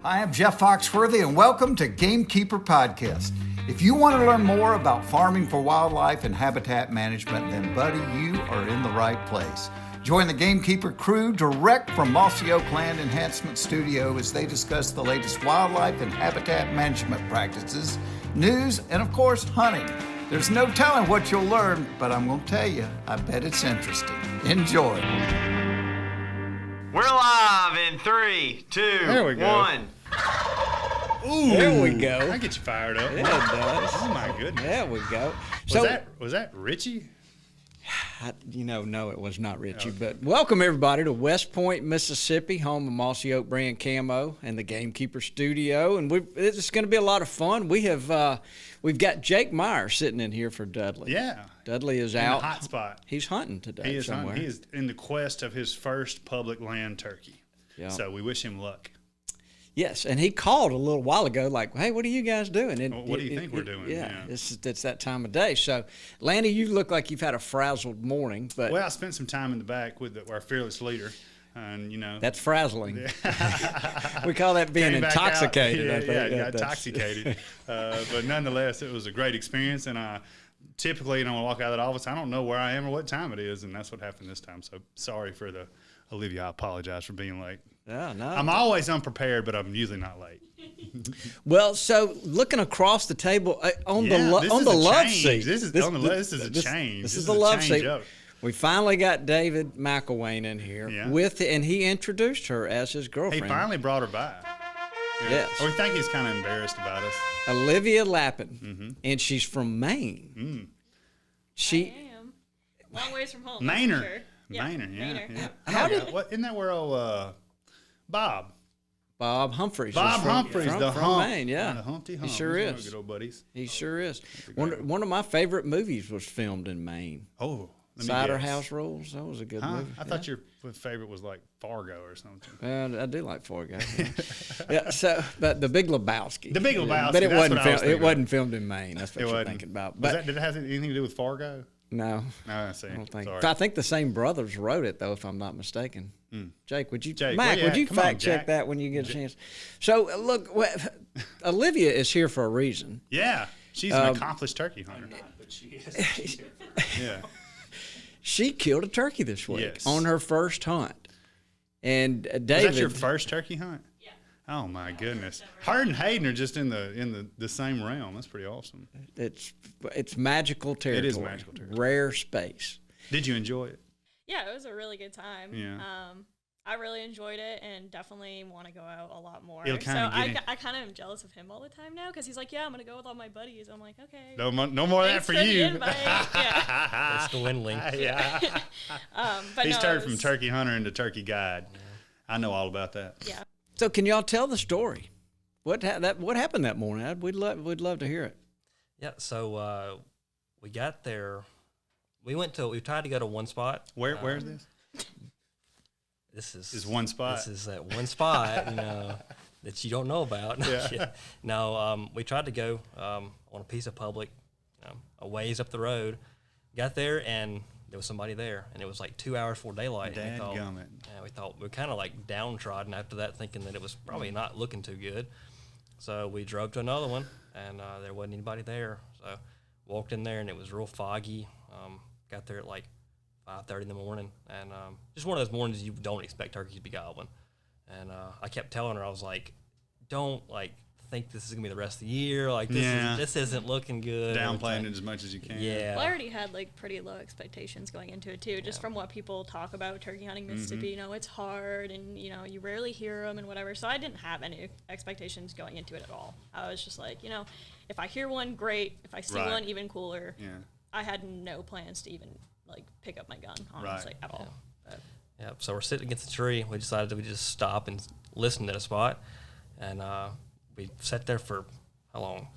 I am Jeff Foxworthy, and welcome to Gamekeeper Podcast. If you want to learn more about farming for wildlife and habitat management, then buddy, you are in the right place. Join the Gamekeeper crew direct from Mossy Oak Land Enhancement Studio as they discuss the latest wildlife and habitat management practices, news, and of course, hunting. There's no telling what you'll learn, but I'm going to tell you, I bet it's interesting. Enjoy. We're live in 3, 2, There we go. 1. Ooh, There we go. That gets you fired up. Yeah, it does. Oh my goodness. There we go. Was that Richie? No, it was not Richie. Okay. But welcome everybody to West Point, Mississippi, home of Mossy Oak brand camo and the Gamekeeper studio. And it's going to be a lot of fun. We've got Jake Meyer sitting in here for Dudley. Yeah. Dudley is in out. The hot spot. He's hunting today. He is somewhere. hunting. He is in the quest of his first public land turkey. Yeah. So we wish him luck. Yes, and he called a little while ago, like, "Hey, what are you guys doing?" And what do you think we're doing? Yeah, it's that time of day. So, Lanny, you look like you've had a frazzled morning. But I spent some time in the back with our fearless leader, and that's frazzling. We call that being intoxicated. I think. Yeah, intoxicated. But nonetheless, it was a great experience, and typically, when I walk out of that office, I don't know where I am or what time it is, and that's what happened this time. So sorry for Olivia. I apologize for being late. Yeah, no. I'm always unprepared, but I'm usually not late. Well, so looking across the table on the love seat. This is a change. This is the love seat. We finally got David McElwain in here and he introduced her as his girlfriend. He finally brought her by. Yeah. Yes. We think he's kind of embarrassed about us. Olivia Lappin, and she's from Maine. I am. Long ways from home. Mainer. Sure. Yeah. Mainer. Isn't that where Bob Humphreys. Bob Humphreys, from Maine, yeah. The Humpty Hump. He sure is. Good old buddies. He sure is. One of my favorite movies was filmed in Maine. Oh, Cider House Rules. That was a good movie. I thought your favorite was like Fargo or something. I do like Fargo. Yeah. But The Big Lebowski. The Big Lebowski. But it wasn't filmed in Maine. That's what you're thinking about. Did it have anything to do with Fargo? No. I see. I don't think. Sorry. I think the same brothers wrote it, though, if I'm not mistaken. Jake, would you Come fact check that when you get a chance? So, look, Olivia is here for a reason. Yeah. She's an accomplished turkey hunter. But she is. Yeah. She killed a turkey this week on her first hunt. And David. Was that your first turkey hunt? Yeah. Oh my goodness. Her and Hayden are just in the same realm. That's pretty awesome. It's magical territory. It is magical territory. Rare space. Did you enjoy it? Yeah, it was a really good time. Yeah. I really enjoyed it and definitely want to go out a lot more. I kind of am jealous of him all the time now because he's like, yeah, I'm going to go with all my buddies. I'm like, okay. No more of that for you. Yeah. It's dwindling. Yeah. But He's turned from turkey hunter into turkey guide. Yeah. I know all about that. Yeah. So can y'all tell the story? What happened that morning? We'd love to hear it. Yeah, so we got there. We tried to go to one spot. Where is this? This is one spot. This is that one spot, that you don't know about. Yeah. No, we tried to go on a piece of public, a ways up the road. Got there and there was somebody there, and it was like 2 hours before daylight. Dadgummit. We thought we were kind of like downtrodden after that, thinking that it was probably not looking too good. So we drove to another one, and there wasn't anybody there. So walked in there, and it was real foggy. Got there at like 5:30 in the morning, and just one of those mornings you don't expect turkeys to be gobbling. And I kept telling her, I was like, don't think this is gonna be the rest of the year. Like this isn't looking good. Downplaying it as much as you can. Yeah. Well, I already had pretty low expectations going into it too, just from what people talk about turkey hunting Mississippi. It's hard, and you rarely hear them and whatever. So I didn't have any expectations going into it at all. I was just like, if I hear one, great. If I see one, even cooler. Yeah. I had no plans to even pick up my gun, honestly, at all. Yeah. So we're sitting against the tree. We decided that we just stop and listen at a spot, and we sat there for how long?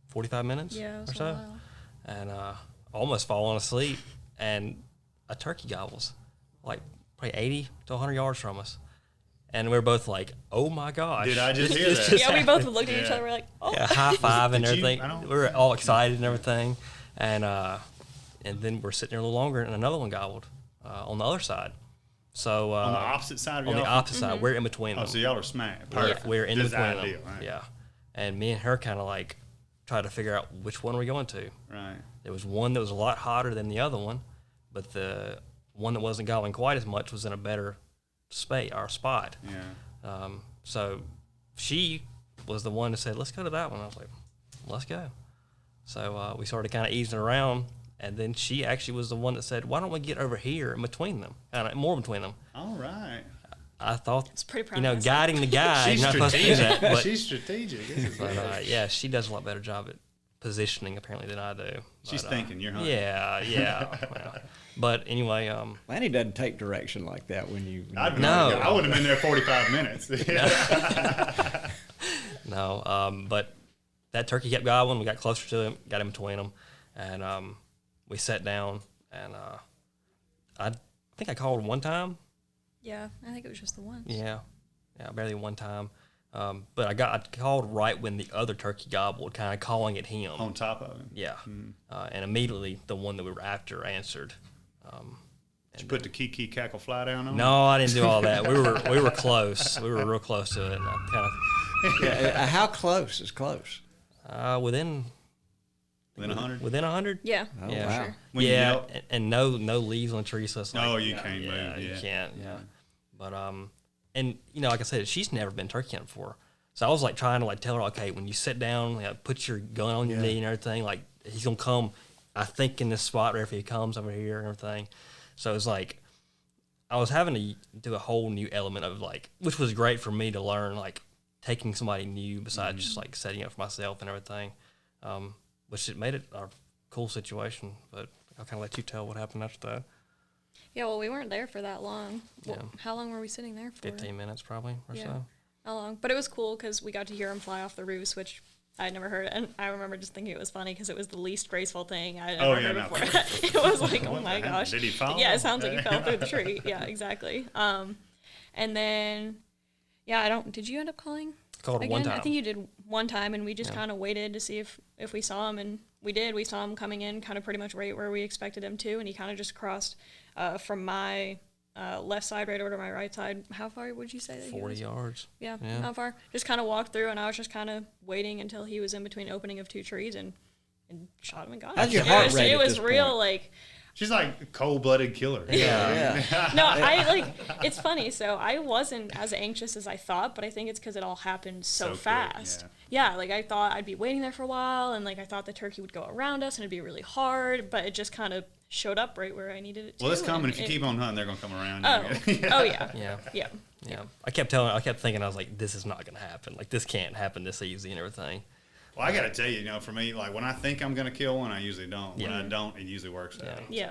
45 minutes or so, a while. And almost falling asleep. And a turkey gobbles, like probably 80 to 100 yards from us. And we were both like, "Oh my gosh!" Did I just hear that? Yeah, we both looked at each other. We're like, "Oh!" Yeah, high five and everything. We were all excited and everything. And then we're sitting there a little longer, and another one gobbled on the other side. So on the opposite side of on y'all? the opposite side, we're in between them. Oh, so y'all are smack. Perfect. We're in Just between ideal, them. right. Yeah. And me and her kind of like tried to figure out which one we're going to. Right. There was one that was a lot hotter than the other one, but the one that wasn't gobbling quite as much was in a better spot. Yeah. So she was the one that said, let's go to that one. I was like, let's go. So we started kind of easing around, and then she actually was the one that said, why don't we get over here in between them, kind of more between them. All right. I thought, It's pretty guiding the guy, She's you're not supposed to do that. But, She's strategic. This is good. yeah, she does a lot better job at positioning apparently than I do. She's But, thinking you're hunting. Yeah. Well, but anyway, Lanny doesn't take direction like that when you. No. I would have been there 45 minutes. no. But that turkey kept gobbling. We got closer to him, got in between them, and we sat down. And I think I called one time. Yeah, I think it was just the once. Yeah, barely one time. But I called right when the other turkey gobbled, kind of calling at him. On top of him. Yeah, and immediately the one that we were after answered. Did you put the kiki cackle fly down on him? No, I didn't do all that. We were close. We were real close to it. And I kind How close is close? of within 100? Within 100. Yeah. Oh, Yeah. wow. Sure. When you Yeah, yelp? and no leaves on trees. So it's No, like, you can't move. Yeah, you Yeah. can't. Yeah, but and like I said, she's never been turkey hunting before. So I was like trying to like tell her, okay, when you sit down, put your gun on your knee and everything. Like he's gonna come, I think, in this spot right if he comes over here and everything. So it's like I was having to do a whole new element of like, which was great for me to learn, like taking somebody new besides just like setting up for myself and everything, which it made it a cool situation. But I'll kind of let you tell what happened after that. Yeah, well, we weren't there for that long. Well, Yeah. how long were we sitting there for? 15 minutes probably or Yeah. so. How long? But it was cool because we got to hear him fly off the roofs, which I'd never heard. And I remember just thinking it was funny because it was the least graceful thing I'd ever heard before. It was like, oh my gosh. Did he fall? Yeah, it sounds like he fell through the tree. Yeah, exactly. And then, did you end up calling? Called Again? one time. I think you did one time, and we just kind of waited to see if we saw him, and we did. We saw him coming in kind of pretty much right where we expected him to, and he kind of just crossed from my left side right over to my right side. How far would you say that 40 he was? yards. Yeah, Yeah. not far. Just kind of walked through, and I was just kind of waiting until he was in between opening of two trees and shot him and got him. How's your heart It was, rate it at was this real, point? like, She's like a cold-blooded killer. Yeah. no, I like. It's funny. So I wasn't as anxious as I thought, but I think it's because it all happened so quick, fast. Yeah, like I thought I'd be waiting there for a while, and like I thought the turkey would go around us and it'd be really hard, but it just kind of showed up right where I needed it to. Well, it's coming. and If you it- keep on hunting, they're going to come around. Oh yeah. Yeah. Yeah. Yeah. I kept thinking, I was like, this is not going to happen. Like, this can't happen this easy and everything. Well, I got to tell you, for me, like when I think I'm going to kill one, I usually don't. When I don't, it usually works out. Yeah.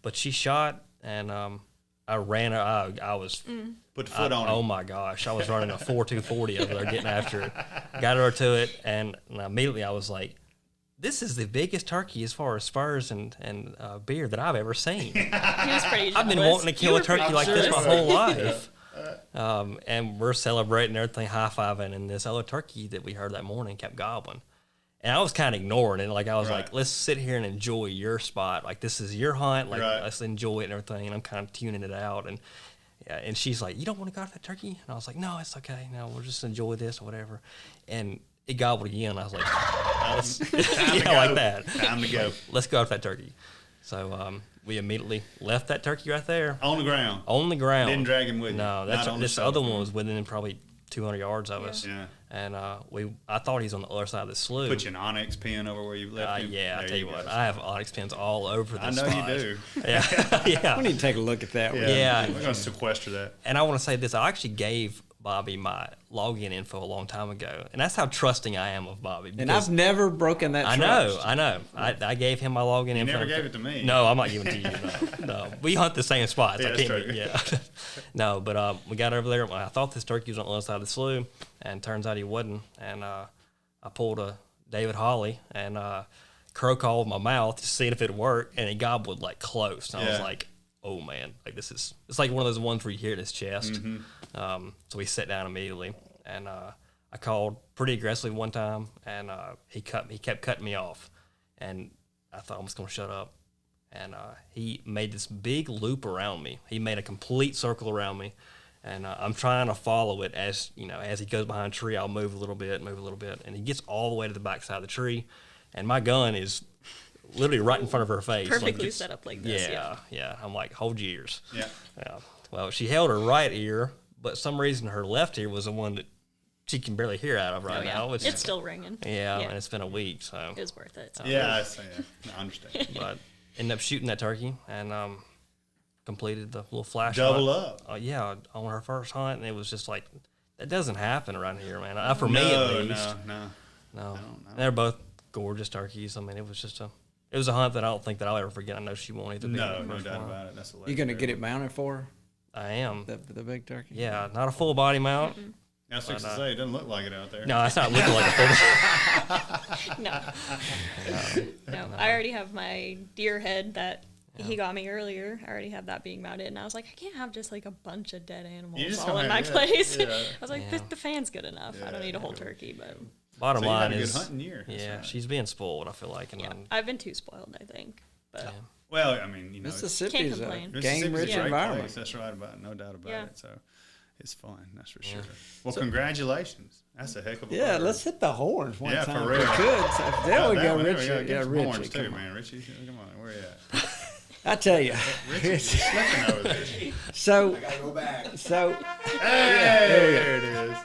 But she shot, and I ran her. I was. Put the foot on it. Oh my gosh! I was running a 4.240 over there, getting after it. Got her to it, and immediately I was like, "This is the biggest turkey as far as spurs and beer that I've ever seen." He was pretty. I've been jealous. wanting to You kill were a turkey pretty like this my jealous. whole life. And we're celebrating everything, high fiving, and this other turkey that we heard that morning kept gobbling. And I was kind of ignoring it. Like, I was like, let's sit here and enjoy your spot. Like, this is your hunt. Like, let's enjoy it and everything. And I'm kind of tuning it out. And she's like, you don't want to go after that turkey? And I was like, no, it's okay. No, we'll just enjoy this or whatever. And it gobbled again. I was like, like that. Time to go. Let's go after that turkey. So we immediately left that turkey right there. On the ground. On the ground. Didn't drag him with you. No, Not on the this stomach. other one was within probably 200 yards of us. Yeah. And I thought he was on the other side of the slough. Put you an onyx pin over where you left him. Yeah, I There tell you go. what, I have onyx pins all over this I know spot. you do. Yeah, yeah. We need to take a look at that. Yeah. We're going to sequester that. And I want to say this: I actually gave Bobby my login info a long time ago, and that's how trusting I am of Bobby. And because I've never broken that I trust. know. I gave him my login info. never gave it to me. No, I'm not giving it to you. No, we hunt the same spots. Yeah, I that's can't. true. Yeah. No, but we got over there. I thought this turkey was on the other side of the slough, and turns out he wasn't. And I pulled a David Holly and crow call with my mouth to see if it worked, and he gobbled like close. And I was Yeah. like, oh man, like it's like one of those ones where you hear it in his chest. Mm-hmm. So we sat down immediately, and I called pretty aggressively one time, and he kept cutting me off, and I thought I'm just gonna shut up, and he made this big loop around me. He made a complete circle around me, and I'm trying to follow it as he goes behind a tree. I'll move a little bit, and he gets all the way to the back side of the tree, and my gun is literally right in front of her face. Perfectly set up like this. Yeah. I'm like, hold your ears. Yeah. Well, she held her right ear, but some reason her left ear was the one that she can barely hear out of right now. It's still ringing. Yeah, and it's been a week, so it was worth it. So. I understand. But ended up shooting that turkey and completed the little flash Double hunt. up. On her first hunt, and it was just like that doesn't happen around here, man. For me at least. No. They're both gorgeous turkeys. I mean, it was a hunt that I don't think that I'll ever forget. I know she won't either. No doubt about it. That's you gonna get it mounted for her? I am. The big turkey? Yeah, not a full body mount. Mm-hmm. I was fixing to say, it doesn't look like it out there. No, it's not looking like a full. No. I already have my deer head that he got me earlier. I already have that being mounted, and I was like, I can't have just like a bunch of dead animals all in my place. I was like, the fan's good enough. I don't need a whole turkey, but. Bottom line is, is, a good hunting year. Yeah, she's being spoiled. I feel like, and I've been too spoiled, I think. But well, I mean, Mississippi's a complain. game-rich environment. Place. That's right, no doubt about it. So it's fun, that's for sure. Well, congratulations. That's a heck of a bird. Let's hit the horns one time. For real. If we could. So there we go, Richie. Yeah, Richie. horns too, man. Richie, come on, where you at? I tell you. Richie's slipping over there. So, I gotta go back. So, there it is.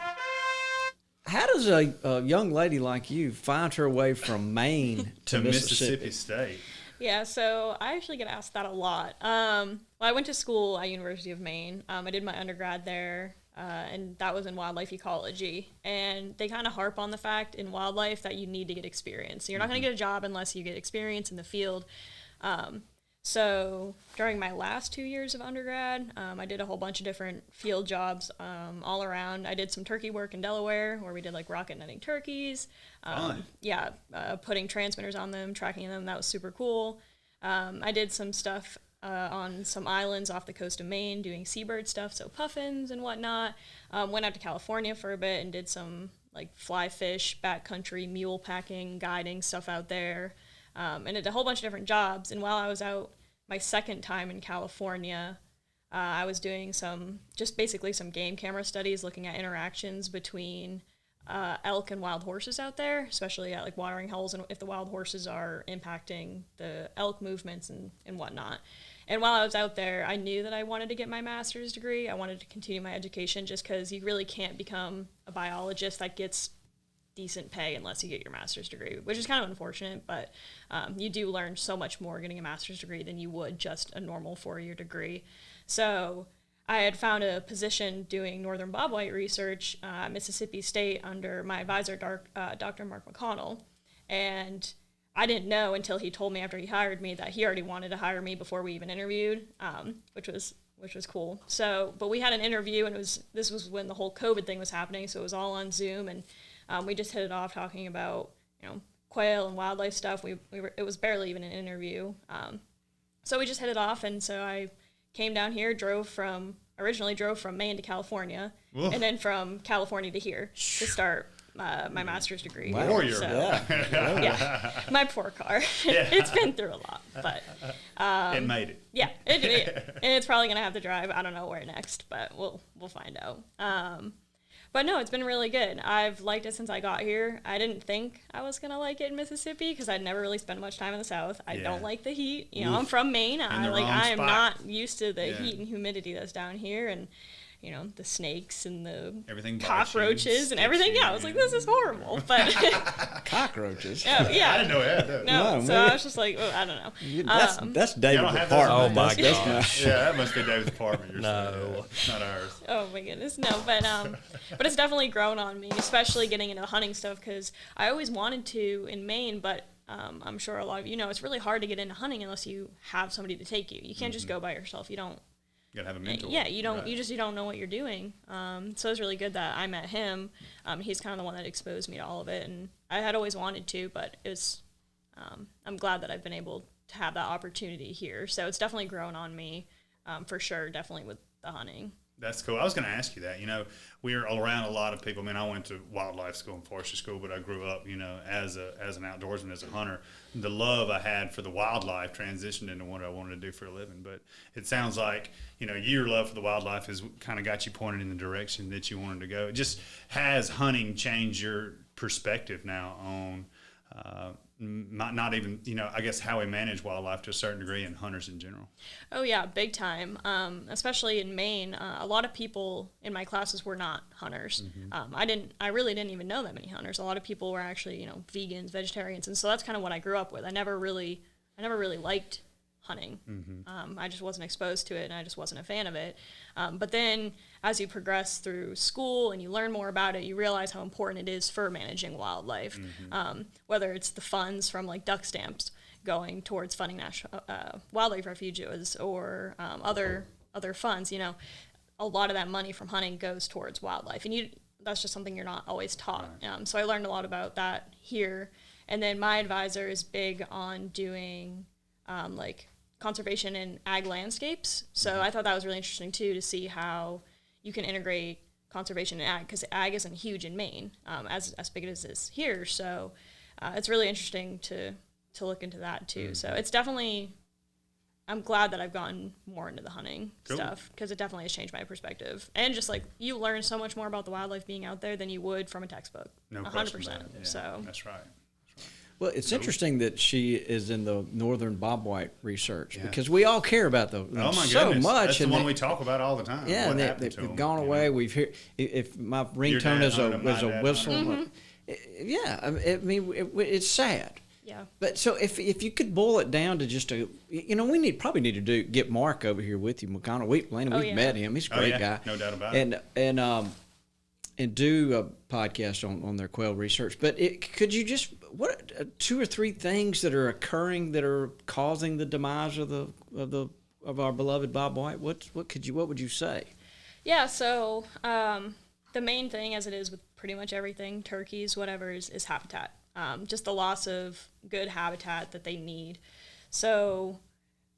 How does a young lady like you find her way from Maine to Mississippi State? Yeah, so I actually get asked that a lot. Well, I went to school at University of Maine. I did my undergrad there, and that was in wildlife ecology. And they kind of harp on the fact in wildlife that you need to get experience. So you're not going to get a job unless you get experience in the field. So during my last 2 years of undergrad, I did a whole bunch of different field jobs all around. I did some turkey work in Delaware where we did like rocket netting turkeys. Putting transmitters on them, tracking them. That was super cool. I did some stuff on some islands off the coast of Maine doing seabird stuff, so puffins and whatnot. Went out to California for a bit and did some like fly fish, backcountry, mule packing, guiding stuff out there. And did a whole bunch of different jobs. And while I was out my second time in California, I was doing basically some game camera studies looking at interactions between elk and wild horses out there, especially at like watering holes and if the wild horses are impacting the elk movements and whatnot. And while I was out there, I knew that I wanted to get my master's degree. I wanted to continue my education just because you really can't become a biologist that gets decent pay unless you get your master's degree, which is kind of unfortunate, but you do learn so much more getting a master's degree than you would just a normal 4-year degree. So I had found a position doing northern bobwhite research at Mississippi State under my advisor, Dr. Mark McConnell, and I didn't know until he told me after he hired me that he already wanted to hire me before we even interviewed, which was cool. So, but we had an interview, and this was when the whole COVID thing was happening, so it was all on Zoom, and we just hit it off talking about, quail and wildlife stuff. It was barely even an interview. So we just hit it off, and so I came down here, originally drove from Maine to California, and then from California to here to start my master's degree. Wow. Warrior. So, Yeah. my poor car. It's been through a lot, but It made it. yeah, and it's probably gonna have to drive. I don't know where next, but we'll find out. But no, it's been really good. I've liked it since I got here. I didn't think I was going to like it in Mississippi because I'd never really spent much time in the South. I don't like the heat. I'm from Maine. I am not used to the heat and humidity that's down here, and the snakes and the Everything cockroaches and everything. Yeah, I was like, this is horrible. But cockroaches. yeah. I didn't know that. No, so man. I was just like, I don't know. That's David's don't have those? apartment. Oh, my That's gosh. Yeah, that must be David's apartment. You're No. saying. It's not ours. Oh my goodness, no, but it's definitely grown on me, especially getting into the hunting stuff because I always wanted to in Maine, but I'm sure a lot of you know it's really hard to get into hunting unless you have somebody to take you. You can't just go by yourself. You don't. You gotta have a mentor. Yeah, you don't. Right. You don't know what you're doing. So it's really good that I met him. He's kind of the one that exposed me to all of it, and I had always wanted to, but it was. I'm glad that I've been able to have that opportunity here. So it's definitely grown on me, for sure. Definitely with the hunting. That's cool. I was going to ask you that. You know, we're around a lot of people. I mean, I went to wildlife school and forestry school, but I grew up, you know, as an outdoorsman, as a hunter. The love I had for the wildlife transitioned into what I wanted to do for a living. But it sounds like, you know, your love for the wildlife has kind of got you pointed in the direction that you wanted to go. It just has hunting changed your perspective now on not even, you know, I guess how we manage wildlife to a certain degree and hunters in general. Oh yeah, big time. Especially in Maine, a lot of people in my classes were not hunters. I really didn't even know that many hunters. A lot of people were actually, you know, vegans, vegetarians, and so that's kind of what I grew up with. I never really liked hunting. I just wasn't exposed to it, and I just wasn't a fan of it. But then as you progress through school and you learn more about it, you realize how important it is for managing wildlife. Whether it's the funds from like duck stamps going towards funding national wildlife refuges or other funds, you know, a lot of that money from hunting goes towards wildlife, and that's just something you're not always taught. So I learned a lot about that here. And then my advisor is big on doing like conservation in ag landscapes. So I thought that was really interesting too, to see how you can integrate conservation in ag, because ag isn't huge in Maine, as big as it is here. So it's really interesting to look into that too. So it's definitely, I'm glad that I've gotten more into the hunting stuff, because it definitely has changed my perspective. And just like, you learn so much more about the wildlife being out there than you would from a textbook. No 100%. question about it. Yeah, So that's right. Well, it's interesting that she is in the northern bobwhite research, because we all care about them Oh my so goodness. much. That's the and one we talk about all the time. Yeah, What and happened to they've them, gone you away. know? We've heard, if my Your ringtone dad is hunted 'em, my a dad whistle. hunted 'em. Yeah, I mean, it's sad. yeah. But so if you could boil it down to just we probably need to get Mark over here with you, McConnell. We've met him. He's a great guy. No doubt about it. And do a podcast on their quail research. But could you just, what 2 or 3 things that are occurring that are causing the demise of our beloved bobwhite? What would you say? Yeah, so the main thing, as it is with pretty much everything, turkeys, whatever, is habitat. Just the loss of good habitat that they need. So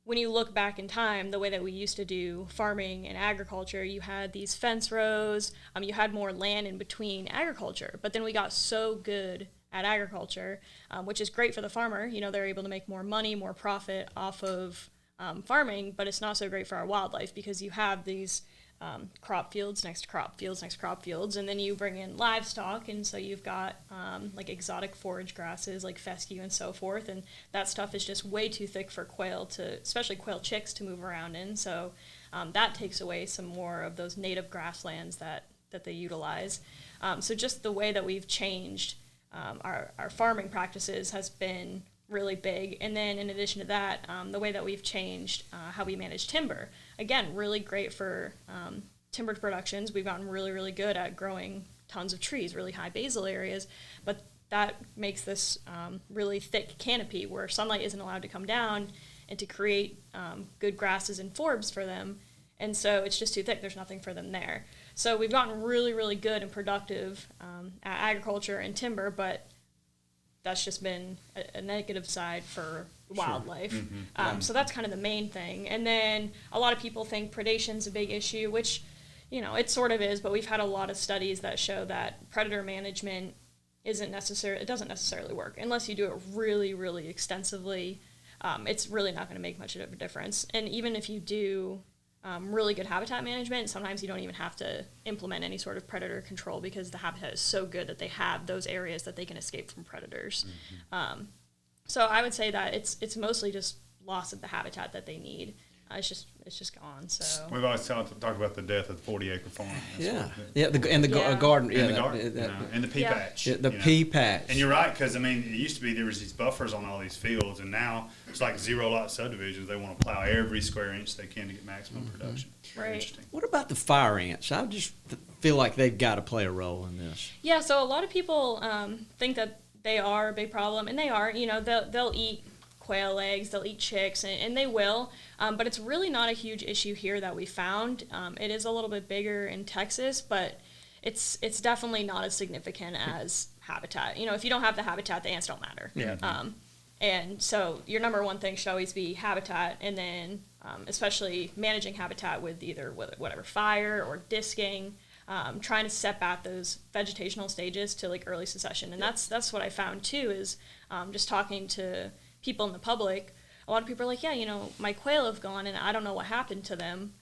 when you look back in time, the way that we used to do farming and agriculture, you had these fence rows, you had more land in between agriculture. But then we got so good at agriculture, which is great for the farmer. You know, they're able to make more money, more profit off of farming, but it's not so great for our wildlife, because you have these crop fields next to crop fields next to crop fields, and then you bring in livestock, and so you've got like exotic forage grasses like fescue and so forth, and that stuff is just way too thick for quail especially quail chicks, to move around in. So that takes away some more of those native grasslands that they utilize. So just the way that we've changed our farming practices has been really big. And then in addition to that, the way that we've changed how we manage timber, again, really great for timber productions. We've gotten really, really good at growing tons of trees, really high basal areas, but that makes this really thick canopy where sunlight isn't allowed to come down, and to create good grasses and forbs for them. And so it's just too thick. There's nothing for them there. So we've gotten really, really good and productive at agriculture and timber, but that's just been a negative side for wildlife. Mm-hmm. So that's kind of the main thing. And then a lot of people think predation's a big issue, which, you know, it sort of is, but we've had a lot of studies that show that predator management it doesn't necessarily work unless you do it really, really extensively. It's really not going to make much of a difference. And even if you do really good habitat management, sometimes you don't even have to implement any sort of predator control, because the habitat is so good that they have those areas that they can escape from predators. So I would say that it's mostly just loss of the habitat that they need. It's just gone. So We've always talked about the death of the 40-acre farm. That's Yeah. Garden. and the garden, and the pea Yeah. patch. The pea patch. And you're right, because I mean, it used to be there was these buffers on all these fields, and now it's like 0-lot subdivisions. They want to plow every square inch they can to get maximum production. Very Right. interesting. What about the fire ants? I just feel like they've got to play a role in this. yeah, so a lot of people think that they are a big problem, and they are. You know, they'll eat quail eggs, they'll eat chicks, and they will, but it's really not a huge issue here that we found. It is a little bit bigger in Texas, but it's definitely not as significant as habitat. You know, if you don't have the habitat, the ants don't matter. Yeah. And so your number one thing should always be habitat, and then especially managing habitat with either whatever fire or disking, trying to set back those vegetational stages to like early succession. And that's what I found too, is just talking to people in the public. A lot of people are like, yeah, you know, my quail have gone and I don't know what happened to them.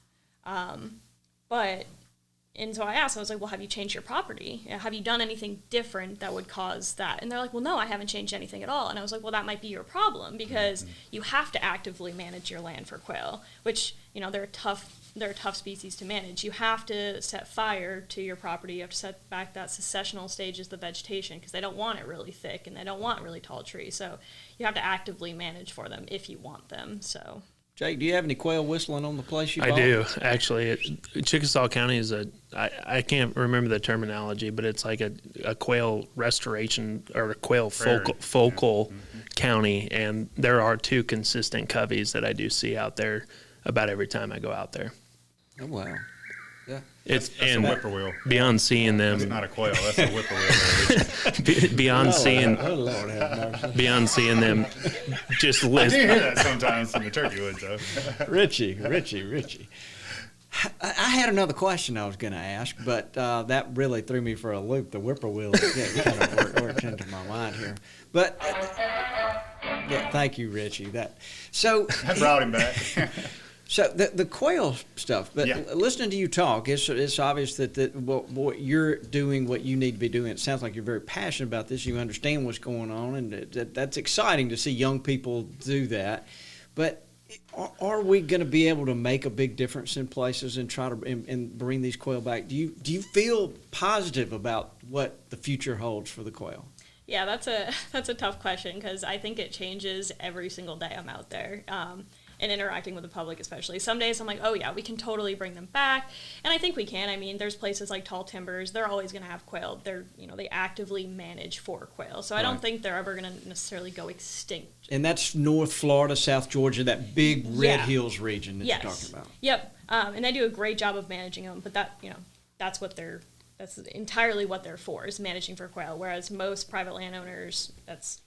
And so I asked, I was like, well, have you changed your property? Have you done anything different that would cause that? And they're like, well, no, I haven't changed anything at all. And I was like, well, that might be your problem, because you have to actively manage your land for quail, which, you know, they're a tough species to manage. You have to set fire to your property. You have to set back that successional stages, the vegetation, because they don't want it really thick and they don't want really tall trees. So you have to actively manage for them if you want them. So. Jake, do you have any quail whistling on the place you bought? I do, actually. Chickasaw County is I can't remember the terminology, but it's like a quail restoration or a quail focal county, and there are 2 consistent coveys that I do see out there about every time I go out there. Oh, wow. Yeah. That's a whippoorwill. Beyond seeing them, That's not a quail. That's a whippoorwill. beyond seeing Lord have mercy. beyond seeing them, just I do listen. hear that sometimes in the turkey woods, though. Richie. I had another question I was going to ask, but that really threw me for a loop. The whippoorwill kind of worked into my mind here. But yeah, thank you, Richie. I brought him back. So the quail stuff, but Yeah. listening to you talk, it's obvious that what you're doing, what you need to be doing. It sounds like you're very passionate about this. You understand what's going on, and that's exciting to see young people do that. But are we going to be able to make a big difference in places and try to and bring these quail back? Do you feel positive about what the future holds for the quail? Yeah, that's a tough question, because I think it changes every single day I'm out there. And interacting with the public especially. Some days I'm like, oh yeah, we can totally bring them back. And I think we can. I mean, there's places like Tall Timbers, they're always going to have quail. They actively manage for quail. So I don't think they're ever going to necessarily go extinct. And that's North Florida, South Georgia, that big Red Hills region that you're talking about. Yep. And they do a great job of managing them, but that's entirely what they're for, is managing for quail. Whereas most private landowners, that's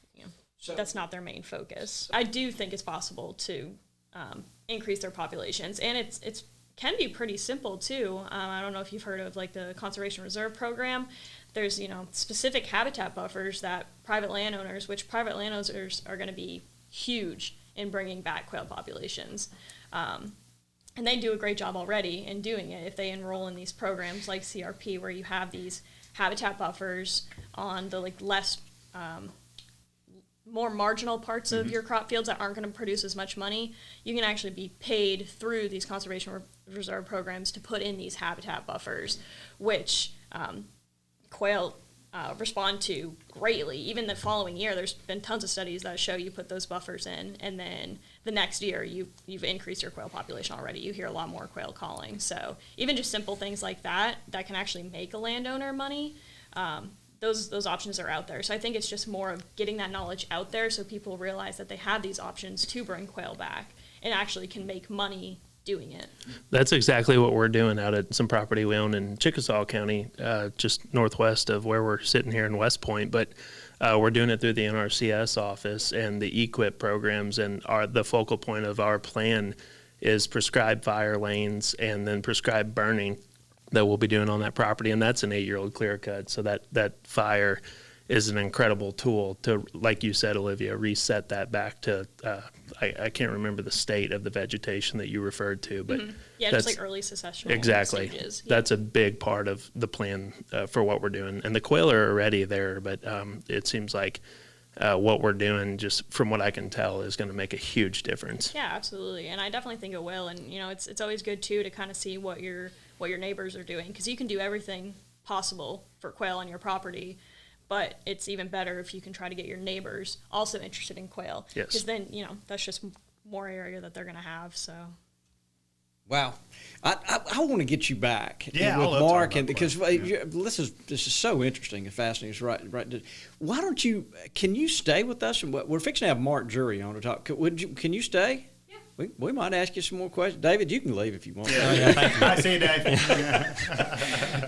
not their main focus. I do think it's possible to increase their populations, and it can be pretty simple too. I don't know if you've heard of like the Conservation Reserve Program. There's specific habitat buffers that private landowners are going to be huge in bringing back quail populations, and they do a great job already in doing it. If they enroll in these programs like CRP, where you have these habitat buffers on the less more marginal parts of your crop fields that aren't going to produce as much money, you can actually be paid through these conservation reserve programs to put in these habitat buffers, which quail respond to greatly. Even the following year, there's been tons of studies that show you put those buffers in, and then the next year you've increased your quail population already. You hear a lot more quail calling. So even just simple things like that can actually make a landowner money. Those options are out there. So I think it's just more of getting that knowledge out there so people realize that they have these options to bring quail back and actually can make money doing it. That's exactly what we're doing out at some property we own in Chickasaw County, just northwest of where we're sitting here in West Point. But we're doing it through the NRCS office and the EQIP programs, and the focal point of our plan is prescribed fire lanes and then prescribed burning that we'll be doing on that property, and that's an 8-year-old clear cut. So that fire is an incredible tool to, like you said, Olivia, reset that back to, I can't remember the state of the vegetation that you referred to, but yeah, just like early successional exactly stages. That's a big part of the plan for what we're doing, and the quail are already there, but it seems like what we're doing, just from what I can tell, is going to make a huge difference. Yeah, absolutely, and I definitely think it will. And it's always good too to kind of see what your neighbors are doing, because you can do everything possible for quail on your property, but it's even better if you can try to get your neighbors also interested in quail. Yes. Because then that's just more area that they're going to have. So. Wow, I want to get you back with talking Mark, and about because quail. this is so interesting and fascinating. It's right. Why don't you? Can you stay with us? And we're fixing to have Mark Drury on to talk. Can you stay? Yeah. We might ask you some more questions. David, you can leave if you want. I see you, Dave.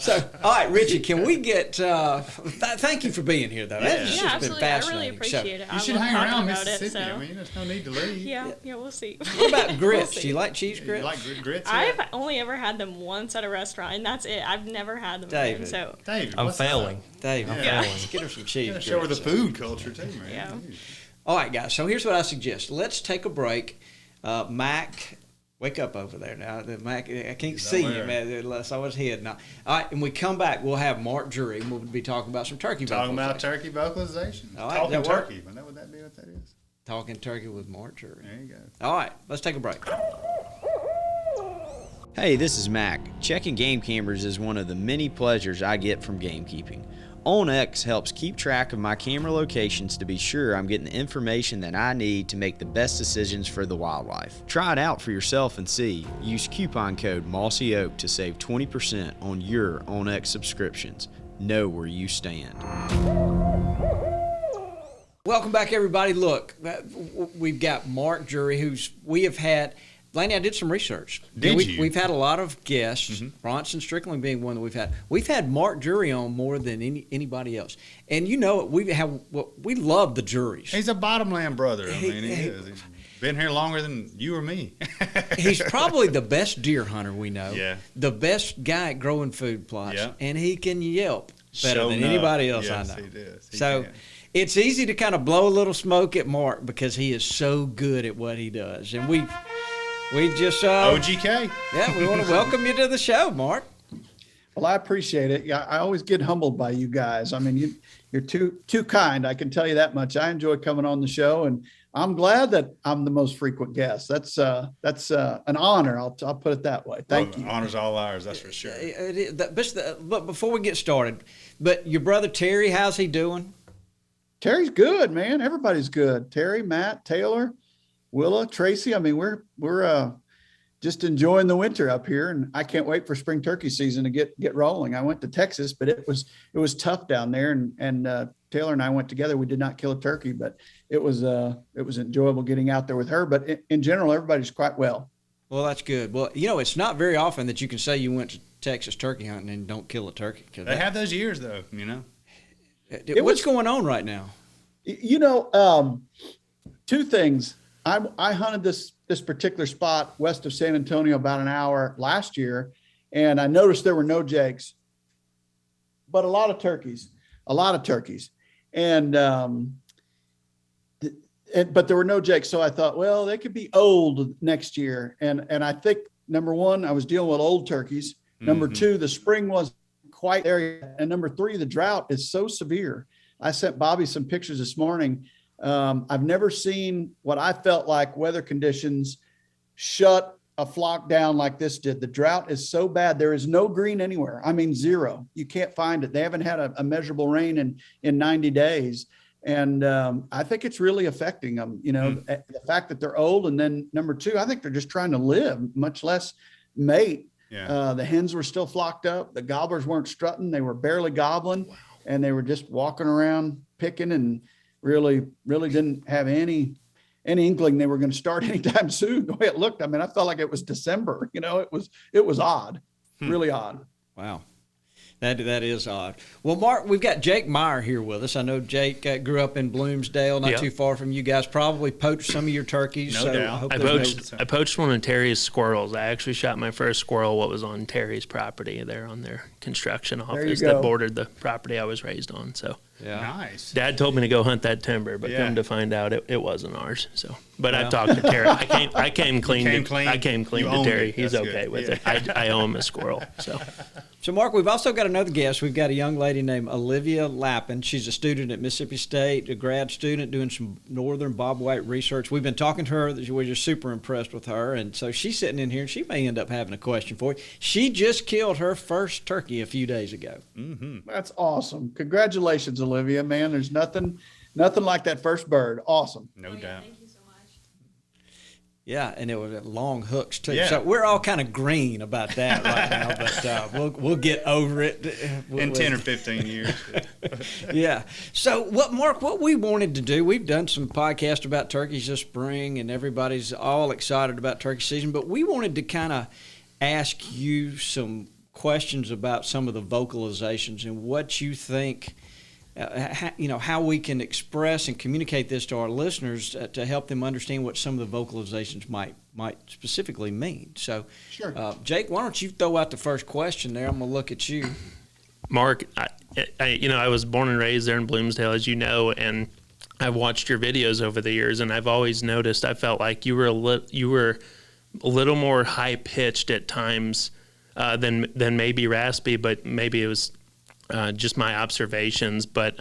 So, all right, Richie, can we get? Thank you for being here, though. That's just been absolutely. I really fascinating. appreciate it. You I should love hang talking around about Mississippi. It, so. I mean, there's no need to leave. Yeah, we'll see. What about grits? see. Do you like cheese grits? You like grits? I've only ever had them once at a restaurant, and that's it. I've never had them again. David. So David, I'm what's failing. up? David, Yeah. let's get her some cheese Gotta grits. show her the food culture too, man. Yeah. All right, guys. So here's what I suggest. Let's take a break. Mac, wake up over there now. Mac, I can't see you, man. Unless I was head now. All right, and we come back. We'll have Mark Drury, and we'll be talking about some turkey. Talking about vocalization. turkey vocalization. All right, Talking that work? turkey. Would that be what that is? Talking turkey with Mark Drury. There you go. All right, let's take a break. Hey, this is Mac. Checking game cameras is one of the many pleasures I get from gamekeeping. OwnX helps keep track of my camera locations to be sure I'm getting the information that I need to make the best decisions for the wildlife. Try it out for yourself and see. Use coupon code MossyOak to save 20% on your OwnX subscriptions. Know where you stand. Welcome back, everybody. Look, we've got Mark Drury, we have had. Laney, I did some research. We've had a lot of guests, Bronson Strickland being one that we've had. We've had Mark Drury on more than anybody else. And you know, we love the Druries. He's a bottomland brother. I mean, he he- is. He's been here longer than you or me. He's probably the best deer hunter we know. Yeah. The best guy at growing food plots. Yeah. And he can yelp better Show than enough. anybody else Yes, I know. he does. He So can. it's easy to kind of blow a little smoke at Mark because he is so good at what he does. And we just OGK. yeah, we want to welcome you to the show, Mark. Well, I appreciate it. Yeah, I always get humbled by you guys. I mean, you're too kind. I can tell you that much. I enjoy coming on the show, and I'm glad that I'm the most frequent guest. That's an honor. I'll put it that way. Thank you. Honors all ours. That's for sure. But before we get started, but your brother Terry, how's he doing? Terry's good, man. Everybody's good. Terry, Matt, Taylor, Willa, Tracy. I mean, we're just enjoying the winter up here, and I can't wait for spring turkey season to get rolling. I went to Texas, but it was tough down there, and Taylor and I went together. We did not kill a turkey, but it was enjoyable getting out there with her. But in general, everybody's quite well. Well, that's good. Well, you know, it's not very often that you can say you went to Texas turkey hunting and don't kill a turkey. They have those years, though. You know. What's going on right now? You know, two things. I hunted this particular spot west of San Antonio about an hour last year, and I noticed there were no jakes, but a lot of turkeys, and but there were no jakes. So I thought, well, they could be old next year, and I think number one, I was dealing with old turkeys. Number two, the spring wasn't quite there yet, and number three, the drought is so severe. I sent Bobby some pictures this morning. I've never seen what I felt like weather conditions shut a flock down like this did. The drought is so bad. There is no green anywhere. I mean, zero. You can't find it. They haven't had a measurable rain in 90 days. And I think it's really affecting them, you know, the fact that they're old. And then number two, I think they're just trying to live, much less mate. Yeah. The hens were still flocked up. The gobblers weren't strutting. They were barely gobbling. Wow. And they were just walking around picking and really didn't have any inkling they were going to start anytime soon. The way it looked, I mean, I felt like it was December. You know, it was odd, really odd. Wow. That is odd. Well, Mark, we've got Jake Meyer here with us. I know Jake grew up in Bloomsdale, not too far from you guys. Probably poached some of your turkeys. No doubt. I poached one of Terry's squirrels. I actually shot my first squirrel what was on Terry's property there on their construction office that bordered the property I was raised on. So Nice. Dad told me to go hunt that timber, but come to find out it wasn't ours. So, but I talked to Terry. I came clean. I came clean to Terry. He's okay with it. I owe him a squirrel. So, Mark, we've also got another guest. We've got a young lady named Olivia Lappin. She's a student at Mississippi State, a grad student doing some northern bobwhite research. We've been talking to her. We're just super impressed with her. And so she's sitting in here, and she may end up having a question for you. She just killed her first turkey a few days ago. That's awesome. Congratulations, Olivia, man. There's nothing like that first bird. Awesome. No doubt. Thank you so much. Yeah, and it was long hooks too. Yeah. So we're all kind of green about that right now, but we'll get over it in 10 or 15 years. Yeah. So Mark, what we wanted to do, we've done some podcasts about turkeys this spring, and everybody's all excited about turkey season, but we wanted to kind of ask you some questions about some of the vocalizations and what you think, how we can express and communicate this to our listeners to help them understand what some of the vocalizations might specifically mean. So, Sure. Jake, why don't you throw out the first question there? I'm going to look at you. Mark, I was born and raised there in Bloomsdale, as you know, and I've watched your videos over the years, and I've always noticed I felt like you were a little more high pitched at times than maybe raspy, but maybe it was just my observations. But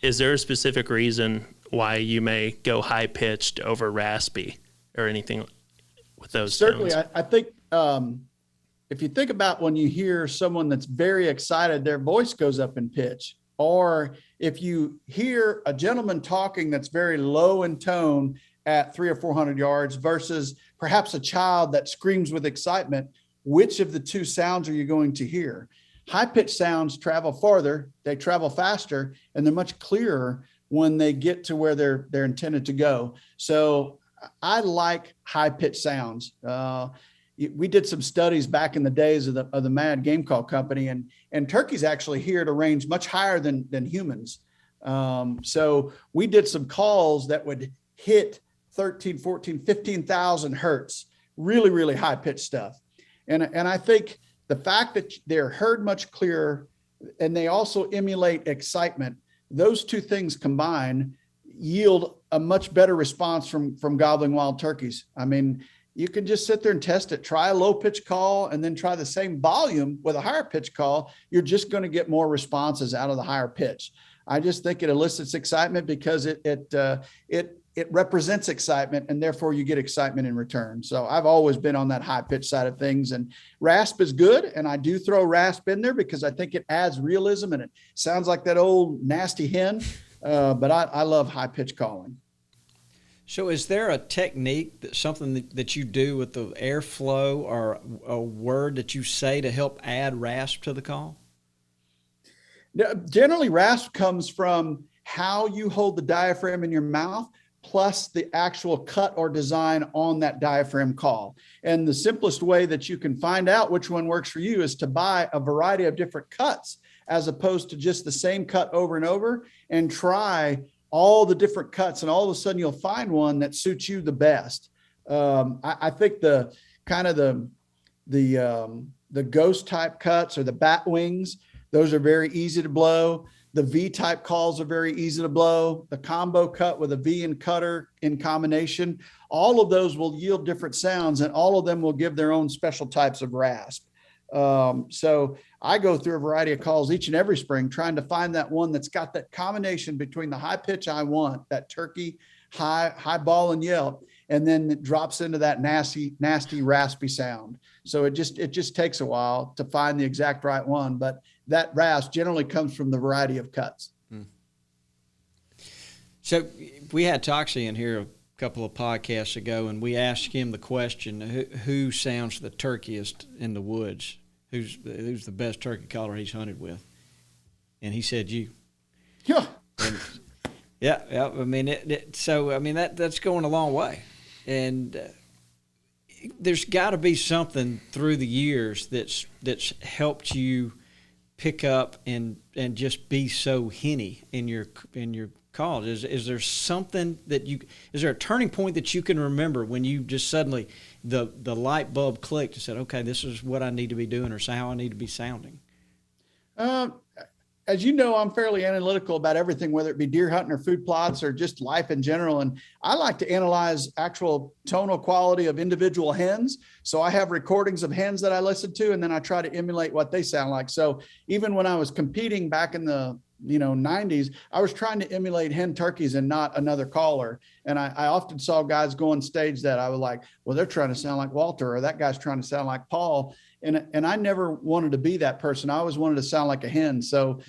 is there a specific reason why you may go high pitched over raspy or anything with those Certainly, tones? I think if you think about when you hear someone that's very excited, their voice goes up in pitch. Or if you hear a gentleman talking that's very low in tone at 300 or 400 yards versus perhaps a child that screams with excitement, which of the two sounds are you going to hear? High-pitched sounds travel farther, they travel faster, and they're much clearer when they get to where they're intended to go. So I like high-pitched sounds. We did some studies back in the days of the Mad Game Call Company, and turkeys actually hear at a range much higher than humans. So we did some calls that would hit 13, 14, 15,000 hertz, really, really high-pitched stuff. And I think the fact that they're heard much clearer and they also emulate excitement, those two things combined yield a much better response from gobbling wild turkeys. I mean, you can just sit there and test it. Try a low pitch call and then try the same volume with a higher pitch call. You're just going to get more responses out of the higher pitch. I just think it elicits excitement because it represents excitement, and therefore you get excitement in return. So I've always been on that high pitch side of things, and rasp is good. And I do throw rasp in there because I think it adds realism and it sounds like that old nasty hen. But I love high pitch calling. So is there a technique, something that you do with the airflow or a word that you say to help add rasp to the call? Generally, rasp comes from how you hold the diaphragm in your mouth, plus the actual cut or design on that diaphragm call. And the simplest way that you can find out which one works for you is to buy a variety of different cuts, as opposed to just the same cut over and over, and try all the different cuts. And all of a sudden you'll find one that suits you the best. I think the kind of the ghost type cuts or the bat wings, those are very easy to blow. The V-type calls are very easy to blow. The combo cut with a V and cutter in combination, all of those will yield different sounds, and all of them will give their own special types of rasp. So I go through a variety of calls each and every spring, trying to find that one that's got that combination between the high pitch I want, that turkey high ball and yelp, and then it drops into that nasty raspy sound. So it just takes a while to find the exact right one, but that rasp generally comes from the variety of cuts. So we had Toxie in here a couple of podcasts ago, and we asked him the question, who sounds the turkeyest in the woods? Who's the best turkey caller he's hunted with? And he said you. Yeah. And, yeah. I mean, that's going a long way. And there's got to be something through the years that's helped you pick up and just be so henny in your calls. Is there something is there a turning point that you can remember when you just suddenly the light bulb clicked and said, okay, this is what I need to be doing, or how I need to be sounding? As you know, I'm fairly analytical about everything, whether it be deer hunting or food plots or just life in general. And I like to analyze actual tonal quality of individual hens. So I have recordings of hens that I listen to, and then I try to emulate what they sound like. So even when I was competing back in the 90s, I was trying to emulate hen turkeys and not another caller. And I often saw guys go on stage that I was like, well, they're trying to sound like Walter, or that guy's trying to sound like Paul. And I never wanted to be that person. I always wanted to sound like a hen. So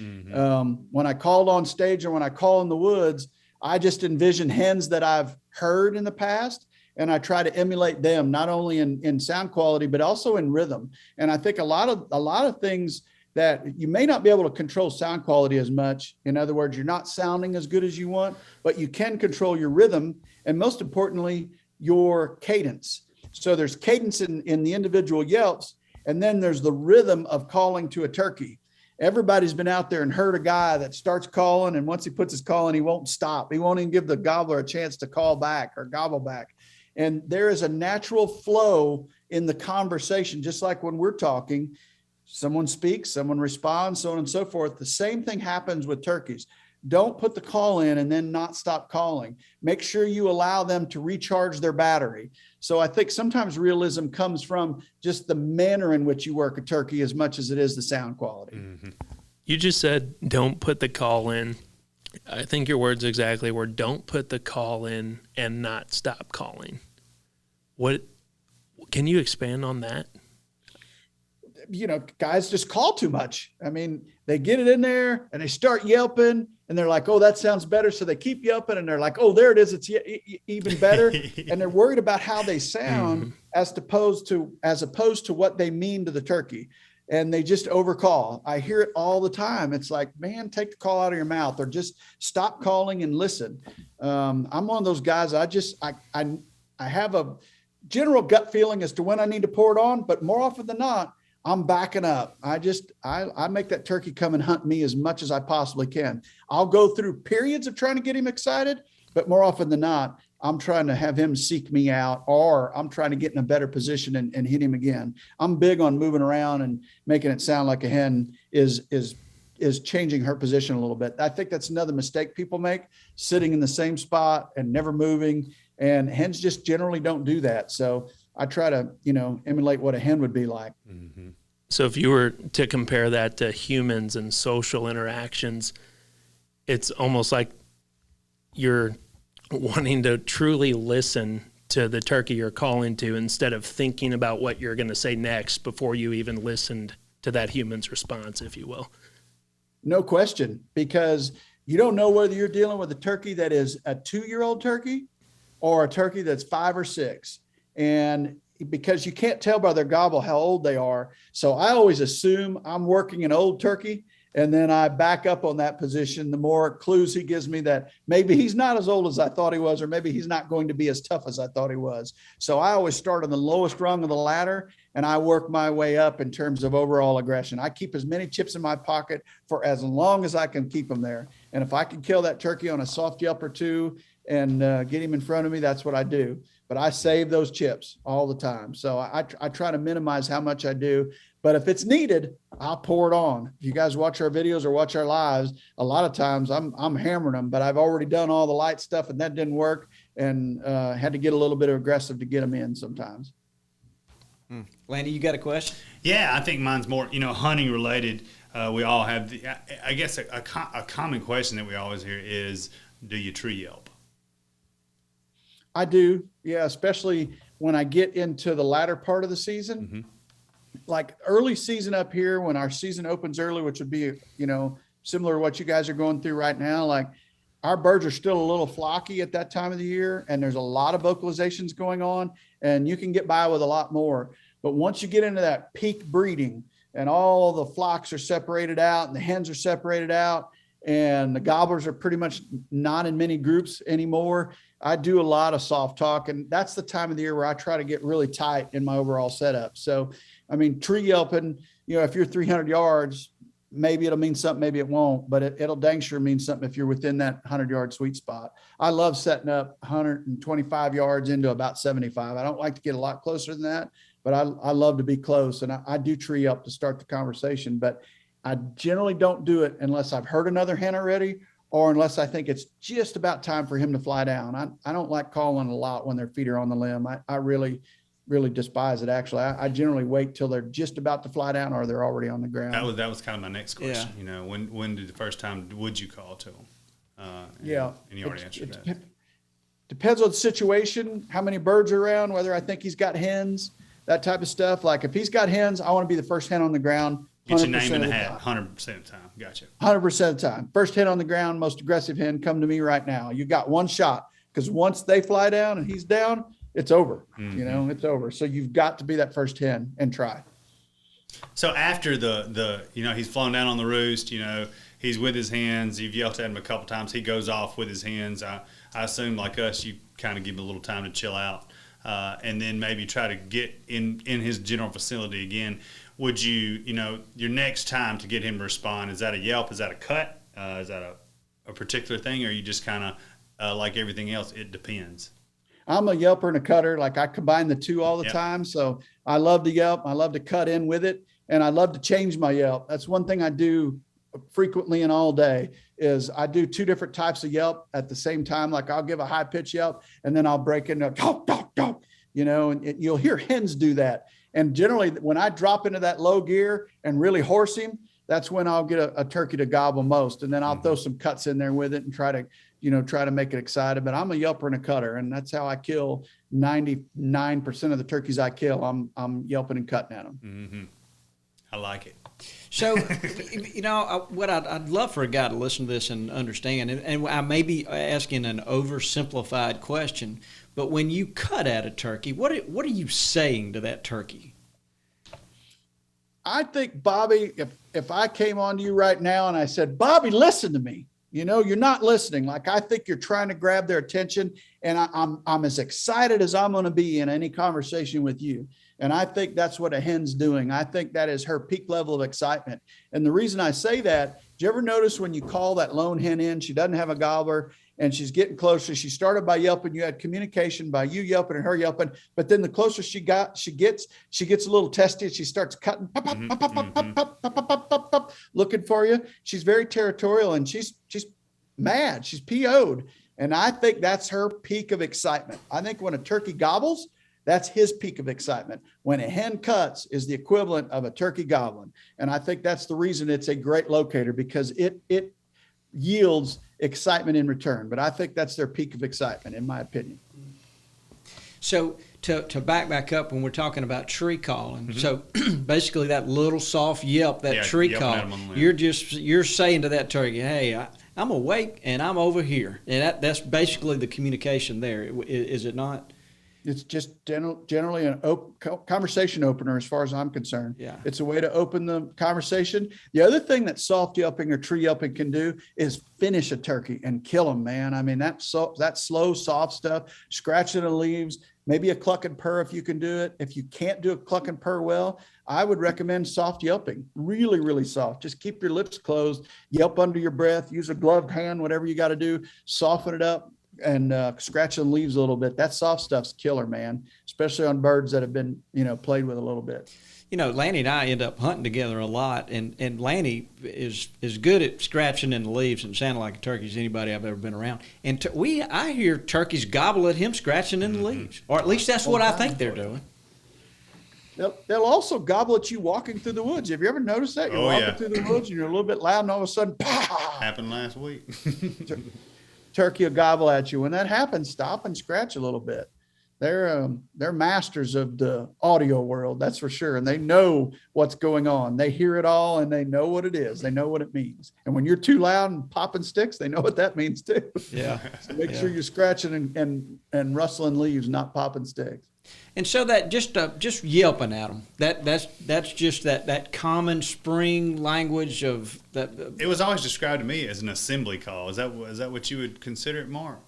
when I called on stage or when I call in the woods, I just envision hens that I've heard in the past. and I try to emulate them, not only in sound quality, but also in rhythm. And I think a lot of things that you may not be able to control sound quality as much. In other words, you're not sounding as good as you want, but you can control your rhythm. And most importantly, your cadence. So there's cadence in the individual yelps, and then there's the rhythm of calling to a turkey. Everybody's been out there and heard a guy that starts calling, and once he puts his call in, he won't stop. He won't even give the gobbler a chance to call back or gobble back. And there is a natural flow in the conversation, just like when we're talking. Someone speaks, someone responds, so on and so forth. The same thing happens with turkeys. Don't put the call in and then not stop calling. Make sure you allow them to recharge their battery. So I think sometimes realism comes from just the manner in which you work a turkey as much as it is the sound quality. Mm-hmm. You just said, don't put the call in. I think your words exactly were, don't put the call in and not stop calling. What, can you expand on that? You know, guys just call too much. I mean, they get it in there and they start yelping and they're like, oh, that sounds better. So they keep yelping and they're like, oh, there it is. It's even better. And they're worried about how they sound as opposed to what they mean to the turkey. And they just overcall. I hear it all the time. It's like, man, take the call out of your mouth, or just stop calling and listen. I'm one of those guys. I have a general gut feeling as to when I need to pour it on, but more often than not, I'm backing up. I make that turkey come and hunt me as much as I possibly can. I'll go through periods of trying to get him excited, but more often than not, I'm trying to have him seek me out, or I'm trying to get in a better position and hit him again. I'm big on moving around and making it sound like a hen is changing her position a little bit. I think that's another mistake people make, sitting in the same spot and never moving. And hens just generally don't do that. So I try to, emulate what a hen would be like. Mm-hmm. So if you were to compare that to humans and social interactions, it's almost like you're wanting to truly listen to the turkey you're calling to instead of thinking about what you're going to say next before you even listened to that human's response, if you will. No question, because you don't know whether you're dealing with a turkey that is a 2-year-old turkey or a turkey that's 5 or 6. And because you can't tell by their gobble how old they are. So I always assume I'm working an old turkey, and then I back up on that position. The more clues he gives me that maybe he's not as old as I thought he was, or maybe he's not going to be as tough as I thought he was. So I always start on the lowest rung of the ladder, and I work my way up in terms of overall aggression. I keep as many chips in my pocket for as long as I can keep them there. And if I can kill that turkey on a soft yelp or two and get him in front of me, that's what I do. But I save those chips all the time. So I try to minimize how much I do. But if it's needed, I'll pour it on. If you guys watch our videos or watch our lives, a lot of times I'm hammering them, but I've already done all the light stuff and that didn't work, and had to get a little bit aggressive to get them in sometimes. Landy, you got a question? Yeah, I think mine's more, hunting related. We all have, I guess a common question that we always hear is, do you tree yelp? I do. Yeah. Especially when I get into the latter part of the season, Mm-hmm. like early season up here, when our season opens early, which would be, similar to what you guys are going through right now. Like, our birds are still a little flocky at that time of the year, and there's a lot of vocalizations going on, and you can get by with a lot more. But once you get into that peak breeding and all the flocks are separated out and the hens are separated out and the gobblers are pretty much not in many groups anymore, I do a lot of soft talk, and that's the time of the year where I try to get really tight in my overall setup. So, I mean, tree yelping, if you're 300 yards, maybe it'll mean something, maybe it won't, but it'll dang sure mean something if you're within that 100-yard sweet spot. I love setting up 125 yards into about 75. I don't like to get a lot closer than that, but I love to be close, and I do tree up to start the conversation, but I generally don't do it unless I've heard another hen already, or unless I think it's just about time for him to fly down. I don't like calling a lot when their feet are on the limb. I really, really despise it. Actually, I generally wait till they're just about to fly down or they're already on the ground. That was kind of my next question. Yeah. When did the first time would you call to them? And you already answered that. Depends on the situation, how many birds are around, whether I think he's got hens, that type of stuff. Like, if he's got hens, I want to be the first hen on the ground. Get your name in the hat 100% of the time. Gotcha. 100% of the time. First hen on the ground, most aggressive hen, come to me right now. You got one shot, because once they fly down and he's down, it's over. You know, it's over. So you've got to be that first hen and try. So after the he's flown down on the roost, he's with his hens. You've yelled at him a couple times. He goes off with his hens. I assume, like us, you kind of give him a little time to chill out, and then maybe try to get in his general facility again. Would you, your next time to get him to respond, is that a yelp? Is that a cut? Is that a particular thing? Or are you just kind of like everything else, it depends? I'm a yelper and a cutter. Like I combine the two all the time. So I love to yelp. I love to cut in with it. And I love to change my yelp. That's one thing I do frequently and all day is I do two different types of yelp at the same time. Like I'll give a high pitch yelp and then I'll break into talk, and you'll hear hens do that. And generally when I drop into that low gear and really horse him, that's when I'll get a turkey to gobble most. And then I'll throw some cuts in there with it and try to make it excited. But I'm a yelper and a cutter, and that's how I kill 99% of the turkeys I kill. I'm yelping and cutting at them. Mm-hmm. I like it. So, what I'd love for a guy to listen to this and understand, and I may be asking an oversimplified question, but when you cut at a turkey, what are you saying to that turkey? I think, Bobby, if I came on to you right now and I said, Bobby, listen to me, you're not listening. Like, I think you're trying to grab their attention, and I'm as excited as I'm going to be in any conversation with you. And I think that's what a hen's doing. I think that is her peak level of excitement. And the reason I say that, do you ever notice when you call that lone hen in, she doesn't have a gobbler and she's getting closer. She started by yelping. You had communication by you yelping and her yelping. But then the closer she gets a little testy. She starts cutting, looking for you. She's very territorial and she's mad. She's PO'd. And I think that's her peak of excitement. I think when a turkey gobbles, that's his peak of excitement. When a hen cuts is the equivalent of a turkey gobbling. And I think that's the reason it's a great locator, because it yields excitement in return. But I think that's their peak of excitement, in my opinion. So to back up when we're talking about tree calling, so basically that little soft yelp, that tree call, you're saying to that turkey, hey, I'm awake and I'm over here. And that's basically the communication there, is it not? It's just generally an conversation opener as far as I'm concerned. Yeah. It's a way to open the conversation. The other thing that soft yelping or tree yelping can do is finish a turkey and kill them, man. I mean, that slow, soft stuff, scratching the leaves, maybe a cluck and purr if you can do it. If you can't do a cluck and purr well, I would recommend soft yelping, really, really soft. Just keep your lips closed, yelp under your breath, use a gloved hand, whatever you got to do, soften it up. And scratching leaves a little bit. That soft stuff's killer, man, especially on birds that have been, played with a little bit. Lanny and I end up hunting together a lot, and Lanny is good at scratching in the leaves and sounding like a turkey as anybody I've ever been around. And I hear turkeys gobble at him scratching in the leaves, or at least that's what I think they're doing. They'll also gobble at you walking through the woods. Have you ever noticed that? You're walking through the woods and you're a little bit loud, and all of a sudden, pow! Happened last week. Turkey will gobble at you. When that happens, stop and scratch a little bit. They're masters of the audio world, that's for sure. And they know what's going on. They hear it all and they know what it is. They know what it means. And when you're too loud and popping sticks, they know what that means too. Yeah. So make sure you're scratching and rustling leaves, not popping sticks. And so that just yelping at them, that's just that common spring language of that. It was always described to me as an assembly call. Is that what you would consider it, Mark?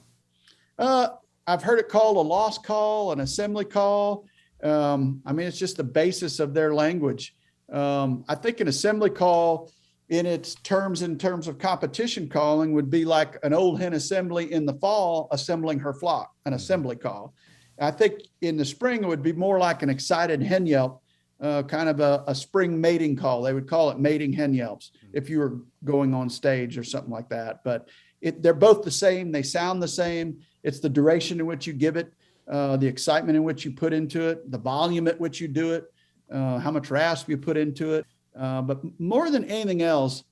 I've heard it called a lost call, an assembly call. It's just the basis of their language. I think an assembly call in terms of competition calling would be like an old hen assembly in the fall assembling her flock, an assembly call. I think in the spring, it would be more like an excited hen yelp, kind of a spring mating call. They would call it mating hen yelps if you were going on stage or something like that. But they're both the same. They sound the same. It's the duration in which you give it, the excitement in which you put into it, the volume at which you do it, how much rasp you put into it. But more than anything else,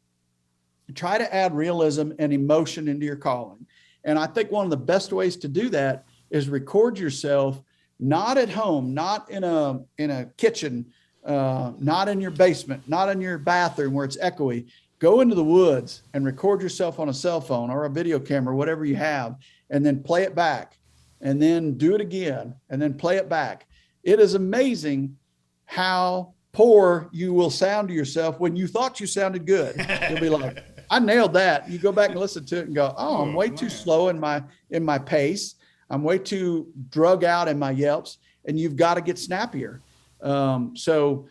try to add realism and emotion into your calling. And I think one of the best ways to do that is record yourself, not at home, not in a kitchen, not in your basement, not in your bathroom where it's echoey. Go into the woods and record yourself on a cell phone or a video camera, whatever you have, and then play it back and then do it again, and then play it back. It is amazing how poor you will sound to yourself when you thought you sounded good. You'll be like, I nailed that. You go back and listen to it and go, oh, I'm way too slow in my pace. I'm way too drug out in my yelps, and you've got to get snappier. So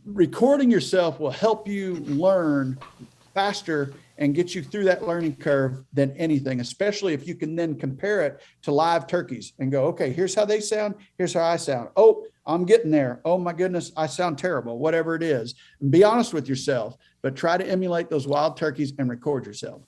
recording yourself will help you learn faster and get you through that learning curve than anything, especially if you can then compare it to live turkeys and go, okay, here's how they sound. Here's how I sound. Oh, I'm getting there. Oh my goodness, I sound terrible, whatever it is. And be honest with yourself, but try to emulate those wild turkeys and record yourself.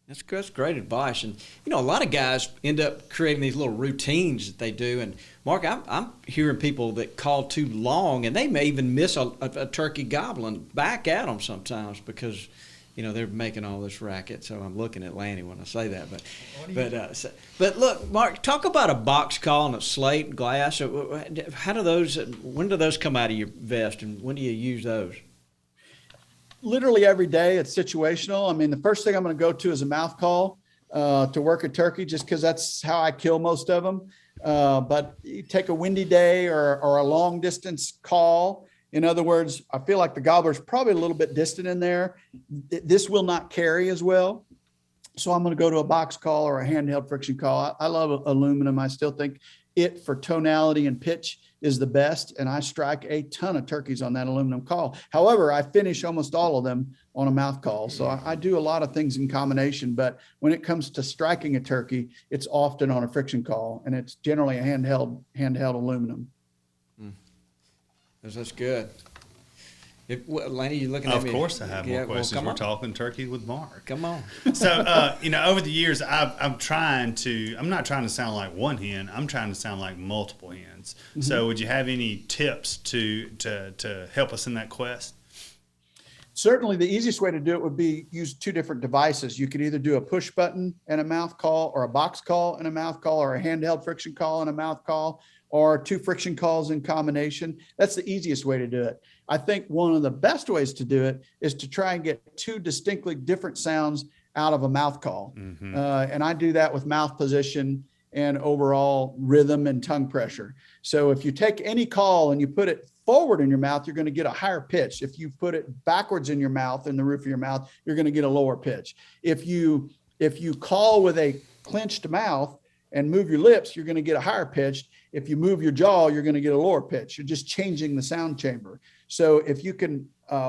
That's great advice. And, you know, a lot of guys end up creating these little routines that they do. And, Mark, I'm hearing people that call too long, and they may even miss a turkey gobbling back at them sometimes because, you know, they're making all this racket. So I'm looking at Lanny when I say that. But look, Mark, talk about a box call and a slate and glass. When do those come out of your vest, and when do you use those? Literally every day. It's situational. I mean, the first thing I'm going to go to is a mouth call to work a turkey, just because that's how I kill most of them. But you take a windy day or a long distance call. In other words, I feel like the gobbler's probably a little bit distant in there. This will not carry as well. So I'm going to go to a box call or a handheld friction call. I love aluminum. I still think it, for tonality and pitch, is the best. And I strike a ton of turkeys on that aluminum call. However, I finish almost all of them on a mouth call. So I do a lot of things in combination, but when it comes to striking a turkey, it's often on a friction call, and it's generally a handheld aluminum. That's good. Lanny, you looking at me? Of course I have more questions. We're on. talking turkey with Mark. Come on. So, over the years, I'm not trying to sound like one hen. I'm trying to sound like multiple hens. Mm-hmm. So would you have any tips to help us in that quest? Certainly the easiest way to do it would be use two different devices. You could either do a push button and a mouth call, or a box call and a mouth call, or a handheld friction call and a mouth call, or two friction calls in combination. That's the easiest way to do it. I think one of the best ways to do it is to try and get two distinctly different sounds out of a mouth call. Mm-hmm. And I do that with mouth position and overall rhythm and tongue pressure. So if you take any call and you put it forward in your mouth, you're going to get a higher pitch. If you put it backwards in your mouth, in the roof of your mouth, you're going to get a lower pitch. If you call with a clenched mouth and move your lips, you're going to get a higher pitch. If you move your jaw, you're going to get a lower pitch. You're just changing the sound chamber. So if you can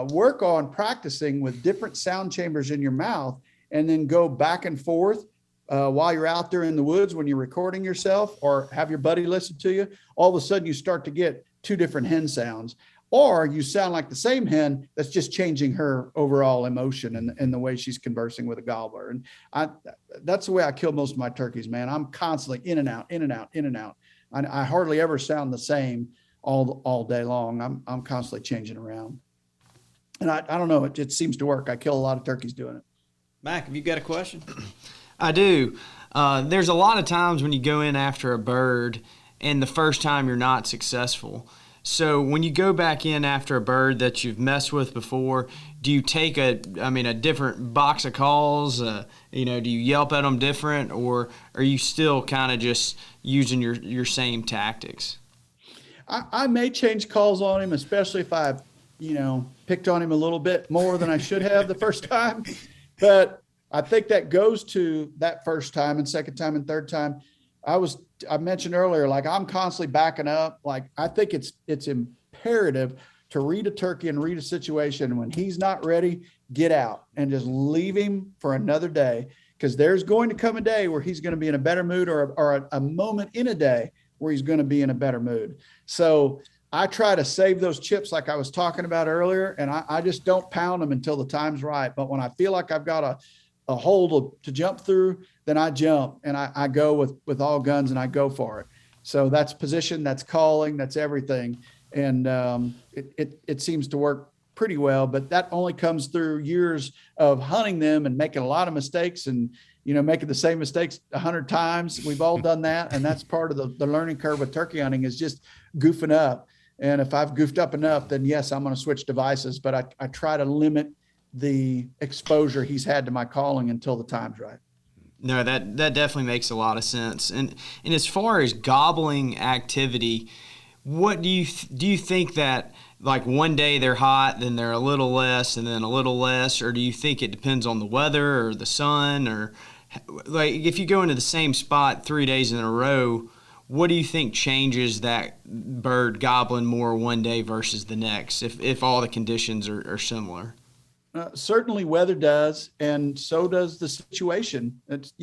work on practicing with different sound chambers in your mouth, and then go back and forth while you're out there in the woods when you're recording yourself, or have your buddy listen to you, all of a sudden you start to get two different hen sounds. Or you sound like the same hen that's just changing her overall emotion and the way she's conversing with a gobbler. And that's the way I kill most of my turkeys, man. I'm constantly in and out, in and out, in and out. I hardly ever sound the same all day long. I'm constantly changing around. And I don't know, it seems to work. I kill a lot of turkeys doing it. Mac, have you got a question? I do. There's a lot of times when you go in after a bird and the first time you're not successful. So when you go back in after a bird that you've messed with before, do you take a different box of calls? Do you yelp at them different, or are you still kind of just using your same tactics? I may change calls on him, especially if I've, picked on him a little bit more than I should have the first time. But I think that goes to that first time and second time and third time. I mentioned earlier, like, I'm constantly backing up. Like, I think it's imperative to read a turkey and read a situation. When he's not ready, get out and just leave him for another day, because there's going to come a day where he's going to be in a better mood, or a moment in a day where he's going to be in a better mood. So I try to save those chips like I was talking about earlier, and I just don't pound them until the time's right. But when I feel like I've got a hole to jump through, then I jump and I go with all guns and I go for it. So that's position, that's calling, that's everything. And it seems to work pretty well, but that only comes through years of hunting them and making a lot of mistakes and, making the same mistakes 100 times. We've all done that. And that's part of the learning curve with turkey hunting, is just goofing up. And if I've goofed up enough, then yes, I'm going to switch devices, but I try to limit the exposure he's had to my calling until the time's right. No, that definitely makes a lot of sense. And as far as gobbling activity, what do you think that, like, one day they're hot, then they're a little less, and then a little less, or do you think it depends on the weather or the sun, or like if you go into the same spot 3 days in a row, what do you think changes that bird gobbling more one day versus the next, if all the conditions are similar? Certainly weather does, and so does the situation. It's,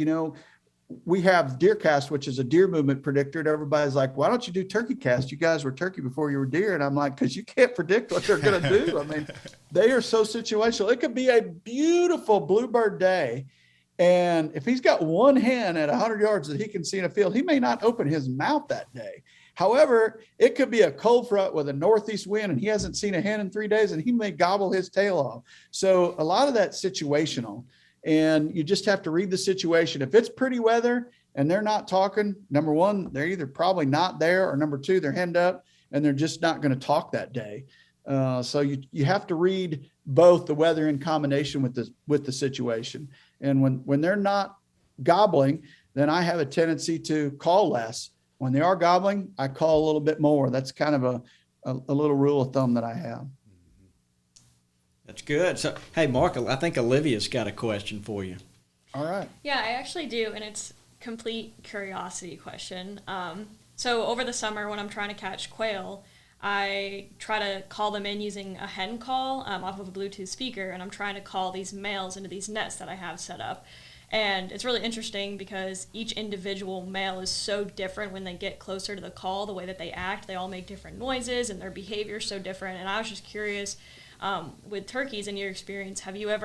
we have deer cast, which is a deer movement predictor, and everybody's like, why don't you do turkey cast? You guys were turkey before you were deer. And I'm like, because you can't predict what they're going to do. I mean, they are so situational. It could be a beautiful bluebird day, and if he's got one hen at 100 yards that he can see in a field, he may not open his mouth that day. However, it could be a cold front with a northeast wind and he hasn't seen a hen in 3 days and he may gobble his tail off. So a lot of that's situational, and you just have to read the situation. If it's pretty weather and they're not talking, number one, they're either probably not there, or number two, they're henned up and they're just not going to talk that day. So you have to read both the weather in combination with the situation. And when they're not gobbling, then I have a tendency to call less. When they are gobbling, I call a little bit more. That's kind of a little rule of thumb that I have. That's good. So, hey, Mark, I think Olivia's got a question for you. All right. Yeah, I actually do, and it's complete curiosity question. So over the summer when I'm trying to catch quail, I try to call them in using a hen call off of a Bluetooth speaker, and I'm trying to call these males into these nets that I have set up. And it's really interesting because each individual male is so different when they get closer to the call, the way that they act. They all make different noises and their behavior is so different. And I was just curious, with turkeys, in your experience, do you have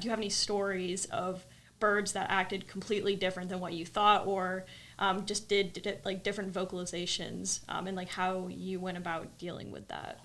any stories of birds that acted completely different than what you thought, or just did like different vocalizations, and like how you went about dealing with that?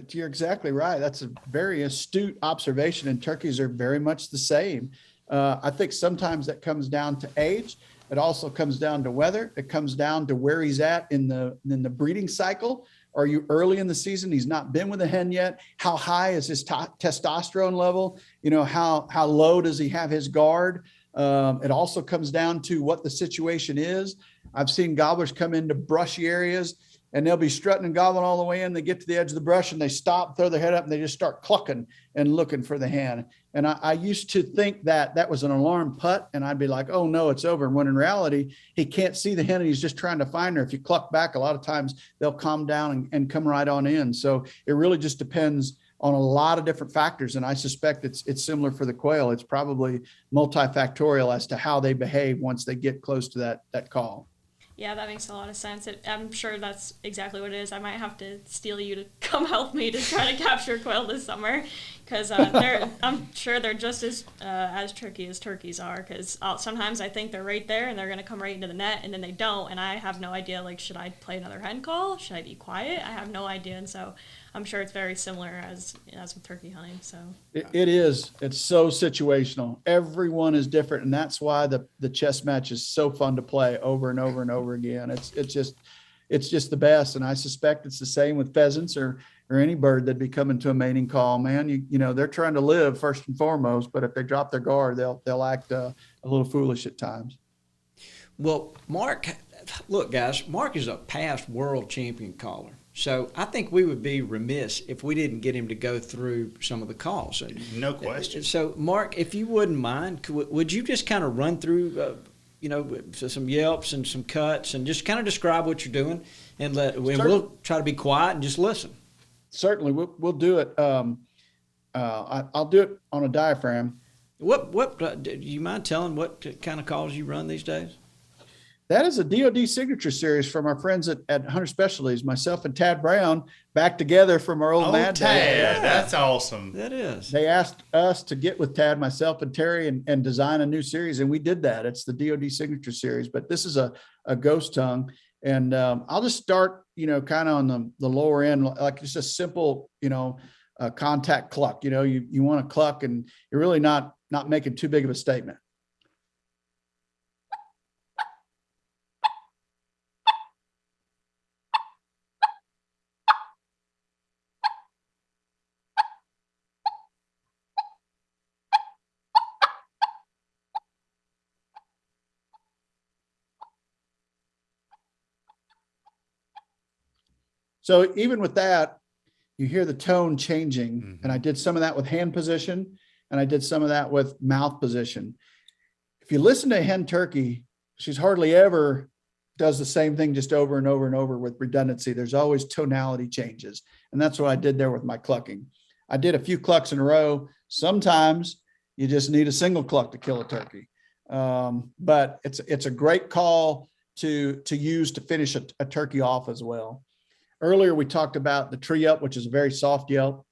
You're exactly right. That's a very astute observation, and turkeys are very much the same. I think sometimes that comes down to age. It also comes down to weather. It comes down to where he's at in the breeding cycle. Are you early in the season? He's not been with a hen yet. How high is his testosterone level? How low does he have his guard? It also comes down to what the situation is. I've seen gobblers come into brushy areas and they'll be strutting and gobbling all the way in. They get to the edge of the brush and they stop, throw their head up, and they just start clucking and looking for the hen. And I used to think that was an alarm putt, and I'd be like, oh no, it's over. And when in reality, he can't see the hen and he's just trying to find her. If you cluck back, a lot of times they'll calm down and come right on in. So it really just depends on a lot of different factors. And I suspect it's similar for the quail. It's probably multifactorial as to how they behave once they get close to that call. Yeah, that makes a lot of sense. I'm sure that's exactly what it is. I might have to steal you to come help me to try to capture quail this summer, because I'm sure they're just as tricky as turkeys are, because sometimes I think they're right there and they're going to come right into the net, and then they don't, and I have no idea, like, should I play another hen call? Should I be quiet? I have no idea, and so I'm sure it's very similar as with turkey hunting. So it is. It's so situational. Everyone is different, and that's why the chess match is so fun to play over and over and over again. It's just the best, and I suspect it's the same with pheasants or any bird that'd be coming to a mating call. Man, you know they're trying to live first and foremost, but if they drop their guard, they'll act a little foolish at times. Well, Mark, look, guys, Mark is a past world champion caller. So I think we would be remiss if we didn't get him to go through some of the calls. No question. So, Mark, if you wouldn't mind, would you just kind of run through, some yelps and some cuts, and just kind of describe what you're doing, and we'll try to be quiet and just listen. Certainly, we'll do it. I'll do it on a diaphragm. What do you mind telling what kind of calls you run these days? That is a DoD signature series from our friends at Hunter Specialties. Myself and Tad Brown back together from our old Mad Day. Yeah, that's awesome. That is. They asked us to get with Tad, myself, and Terry and design a new series, and we did that. It's the DoD signature series, but this is a ghost tongue. And I'll just start, kind of on the lower end, like just a simple, contact cluck. You want to cluck, and you're really not making too big of a statement. So even with that, you hear the tone changing. And I did some of that with hand position, and I did some of that with mouth position. If you listen to a hen turkey, she's hardly ever does the same thing just over and over and over with redundancy. There's always tonality changes. And that's what I did there with my clucking. I did a few clucks in a row. Sometimes you just need a single cluck to kill a turkey. But it's a great call to use to finish a turkey off as well. Earlier, we talked about the tree up, which is a very soft yelp.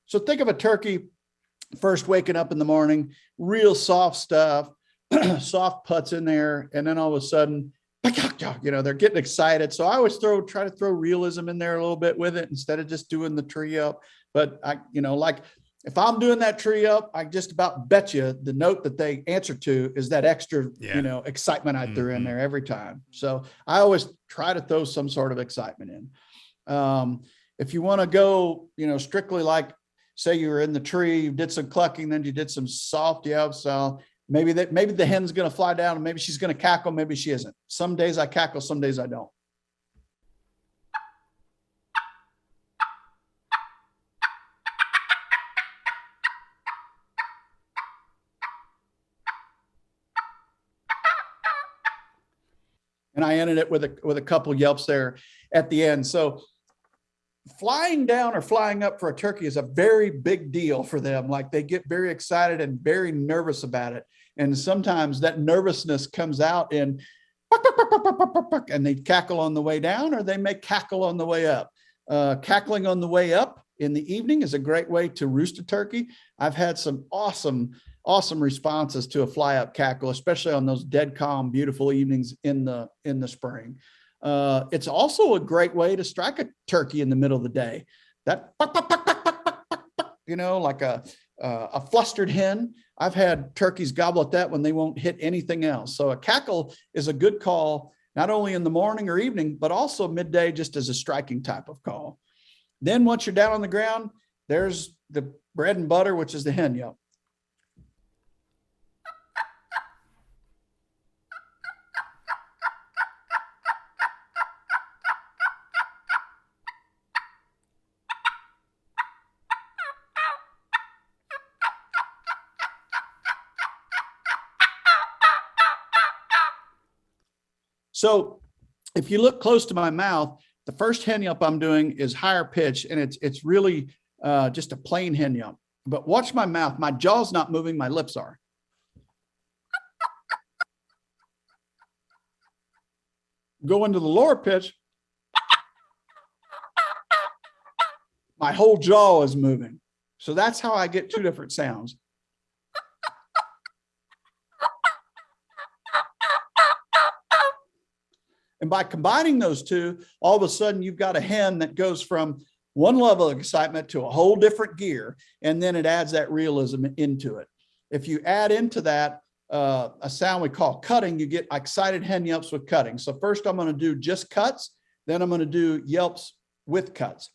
So think of a turkey first waking up in the morning, real soft stuff, soft putts in there. And then all of a sudden, they're getting excited. So I always try to throw realism in there a little bit with it instead of just doing the tree up. But like if I'm doing that tree up, I just about bet you the note that they answer to is that extra, excitement I threw in there every time. So I always try to throw some sort of excitement in. If you want to go, strictly like, say you were in the tree, you did some clucking, then you did some soft yelps. So maybe the hen's going to fly down and maybe she's going to cackle. Maybe she isn't. Some days I cackle, some days I don't. And I ended it with a couple yelps there at the end. So flying down or flying up for a turkey is a very big deal for them. Like they get very excited and very nervous about it. And sometimes that nervousness comes out in and they cackle on the way down, or they may cackle on the way up. Cackling on the way up in the evening is a great way to roost a turkey. I've had some awesome responses to a fly up cackle, especially on those dead calm, beautiful evenings in the spring. It's also a great way to strike a turkey in the middle of the day. That, like a flustered hen. I've had turkeys gobble at that when they won't hit anything else. So a cackle is a good call, not only in the morning or evening, but also midday, just as a striking type of call. Then once you're down on the ground, there's the bread and butter, which is the hen yelp. So if you look close to my mouth, the first hen yelp I'm doing is higher pitch, and it's really just a plain hen yelp. But watch my mouth. My jaw's not moving. My lips are. Go into the lower pitch. My whole jaw is moving. So that's how I get two different sounds. And by combining those two, all of a sudden you've got a hen that goes from one level of excitement to a whole different gear, and then it adds that realism into it. If you add into that a sound we call cutting, you get excited hen yelps with cutting. So first I'm going to do just cuts, then I'm going to do yelps with cuts.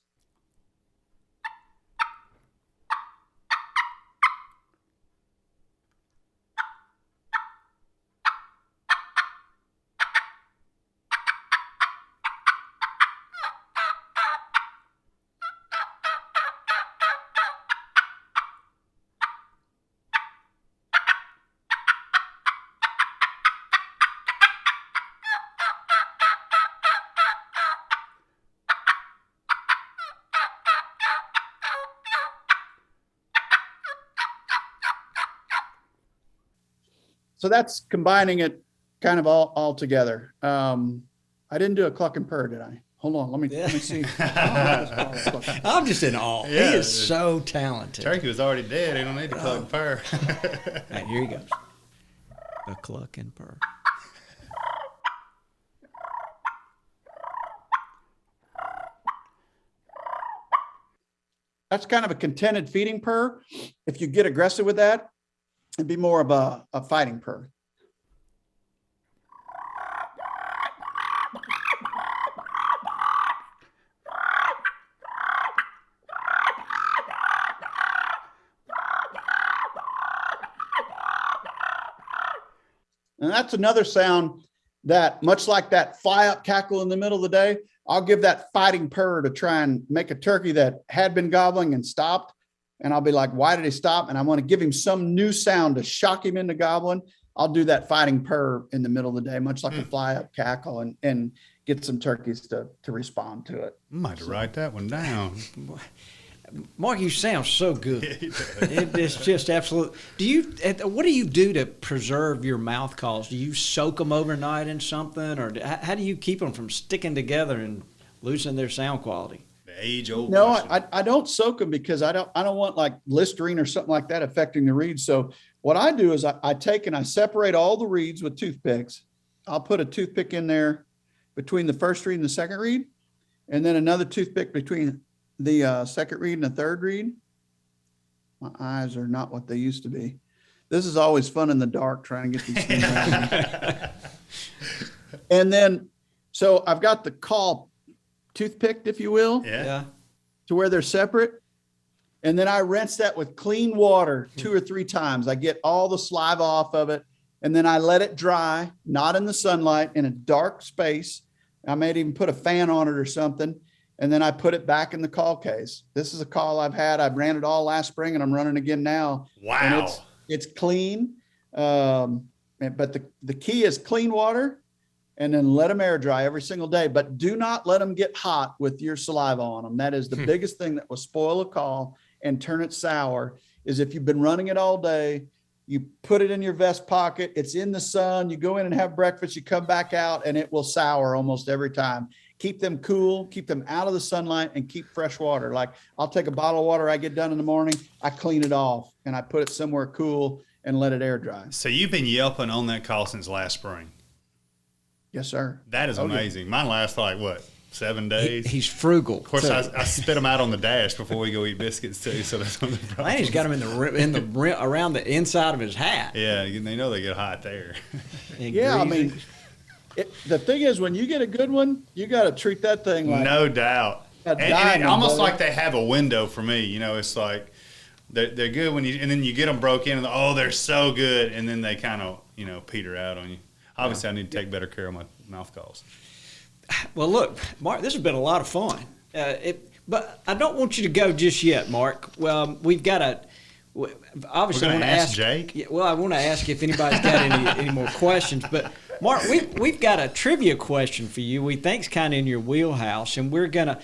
So that's combining it kind of all together. I didn't do a cluck and purr, did I? Hold on, let me see. I'm just in awe. Yeah, he is so talented. Turkey was already dead. He don't need to cluck and purr. All right, here he goes. A cluck and purr. that's kind of a contented feeding purr. If you get aggressive with that, it'd be more of a fighting purr. And that's another sound that, much like that fly up cackle in the middle of the day, I'll give that fighting purr to try and make a turkey that had been gobbling and stopped. And I'll be like, why did he stop? And I want to give him some new sound to shock him into gobbling. I'll do that fighting purr in the middle of the day, much like a fly up cackle, and get some turkeys to respond to it. I might write that one down. Mark, you sound so good. It's just absolute. What do you do to preserve your mouth calls? Do you soak them overnight in something, or how do you keep them from sticking together and losing their sound quality? The age-old No, question. I don't soak them because I don't want like Listerine or something like that affecting the reeds. So what I do is I take and I separate all the reeds with toothpicks. I'll put a toothpick in there between the first reed and the second reed, and then another toothpick between the second reed and the third reed. My eyes are not what they used to be. This is always fun in the dark trying to get these things out. And then, so I've got the call toothpicked, if you will, Yeah. to where they're separate. And then I rinse that with clean water 2 or 3 times. I get all the saliva off of it. And then I let it dry, not in the sunlight, in a dark space. I may even put a fan on it or something. And then I put it back in the call case. This is a call I've had. I ran it all last spring and I'm running again now. Wow. And it's clean. But the key is clean water and then let them air dry every single day. But do not let them get hot with your saliva on them. That is the biggest thing that will spoil a call and turn it sour, is if you've been running it all day, you put it in your vest pocket, it's in the sun, you go in and have breakfast, you come back out and it will sour almost every time. Keep them cool, keep them out of the sunlight, and keep fresh water. Like I'll take a bottle of water I get done in the morning, I clean it off and I put it somewhere cool and let it air dry. So you've been yelping on that call since last spring. Yes, sir. That is amazing. Mine lasts like, what, 7 days? He's frugal. Of course, I spit them out on the dash before we go eat biscuits too. So that's one of the problems. He's got them in the around the inside of his hat. Yeah, they know they get hot there. Yeah, I mean, the thing is, when you get a good one, you got to treat that thing like No doubt. a And diamond, almost brother. like they have a window for me. You know, it's like they're good when and then you get them broke in, and they're so good, and then they kind of peter out on you. Obviously, I need to take better care of my mouth calls. Well, look, Mark, this has been a lot of fun. But I don't want you to go just yet, Mark. Well, we've got to. Obviously, We're I gonna want to ask ask Jake? Yeah, well, I want to ask if anybody's got any more questions. But Mark, we've got a trivia question for you. We think's kind of in your wheelhouse, and we're gonna.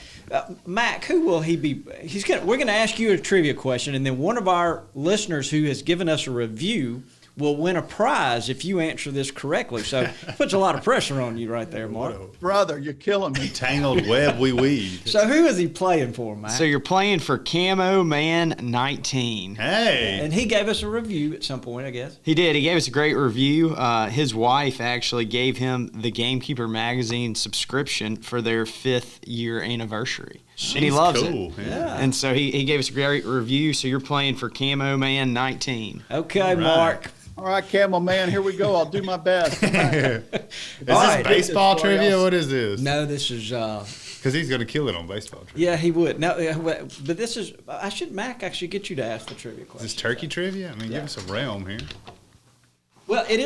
Mac, who will he be? We're gonna ask you a trivia question, and then one of our listeners who has given us a review will win a prize if you answer this correctly. So it puts a lot of pressure on you right there, Mark. brother, you're killing me. Tangled web we weave. So who is he playing for, Mac? So you're playing for Camo Man 19. Hey. And he gave us a review at some point, I guess. He did. He gave us a great review. His wife actually gave him the Gamekeeper magazine subscription for their 5th year anniversary. And he loves cool. it. Yeah. And so he gave us a great review. So you're playing for Camo Man 19. Okay, Mark. All right, Camel Man, here we go. I'll do my best. Is this right. baseball This is trivia? Quail. What is this? No, this is Because he's going to kill it on baseball trivia. yeah, he would. No, but this is Mac actually get you to ask the trivia Is question. this turkey trivia? I mean, give us a realm here. Well, it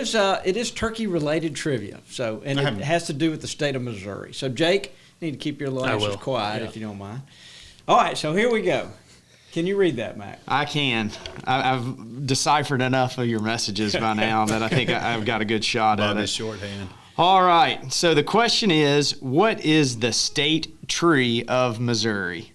is turkey related trivia. So and it has to do with the state of Missouri. So Jake, you need to keep your little I answers will. quiet if you don't mind. All right, so here we go. Can you read that, Mac? I can. I've deciphered enough of your messages by now that I think I've got a good shot at Love his it. shorthand. All right. So the question is, what is the state tree of Missouri?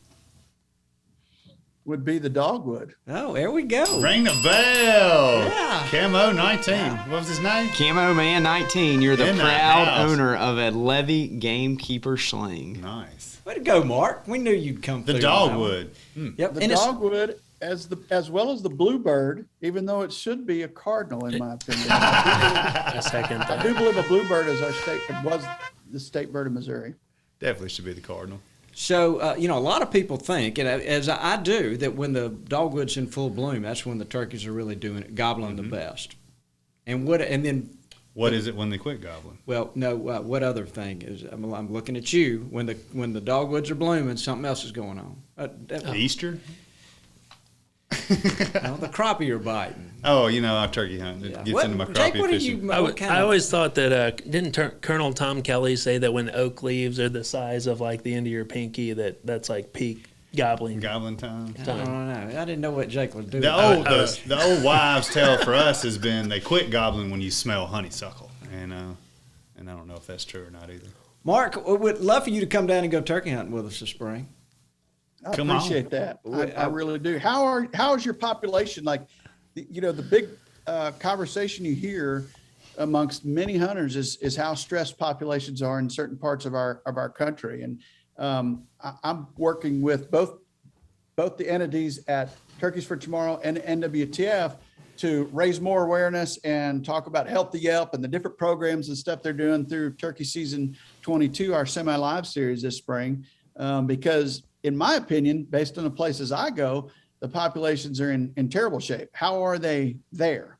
Would be the dogwood. Oh, there we go. Ring the bell. Yeah. Camo 19. What was his name? Camo Man 19. You're the In the proud house. owner of a Levy Gamekeeper sling. Nice. Way to go, Mark. We knew you'd come The through. on that one. dogwood. Yep. The and it's- dogwood, as well as the bluebird, even though it should be a cardinal, in my opinion. I second I that. do believe a bluebird is was the state bird of Missouri. Definitely should be the cardinal. So, you know, a lot of people think, and as I do, that when the dogwood's in full bloom, that's when the turkeys are really doing it, gobbling the best. And then What is it when they quit gobbling? well, no, what other thing is? I'm looking at you. When the dogwoods are blooming, something else is going on. Easter? No, the crappie are biting. Oh, you know, I turkey hunt. It gets into my Jake, crappie what do fishing. you? I always thought that didn't Colonel Tom Kelly say that when oak leaves are the size of like the end of your pinky, that's like peak gobbling. Goblin time. I don't know. I didn't know what Jake was doing. The old wives' tale for us has been they quit gobbling when you smell honeysuckle, and I don't know if that's true or not either. Mark, we would love for you to come down and go turkey hunting with us this spring. I Come on. appreciate that. I really do. How is your population? Like, you know, the big conversation you hear amongst many hunters is how stressed populations are in certain parts of our country. And I'm working with both the entities at Turkeys for Tomorrow and NWTF to raise more awareness and talk about Healthy Yelp and the different programs and stuff they're doing through Turkey Season 22, our semi-live series this spring, because in my opinion, based on the places I go, the populations are in terrible shape. How are they there?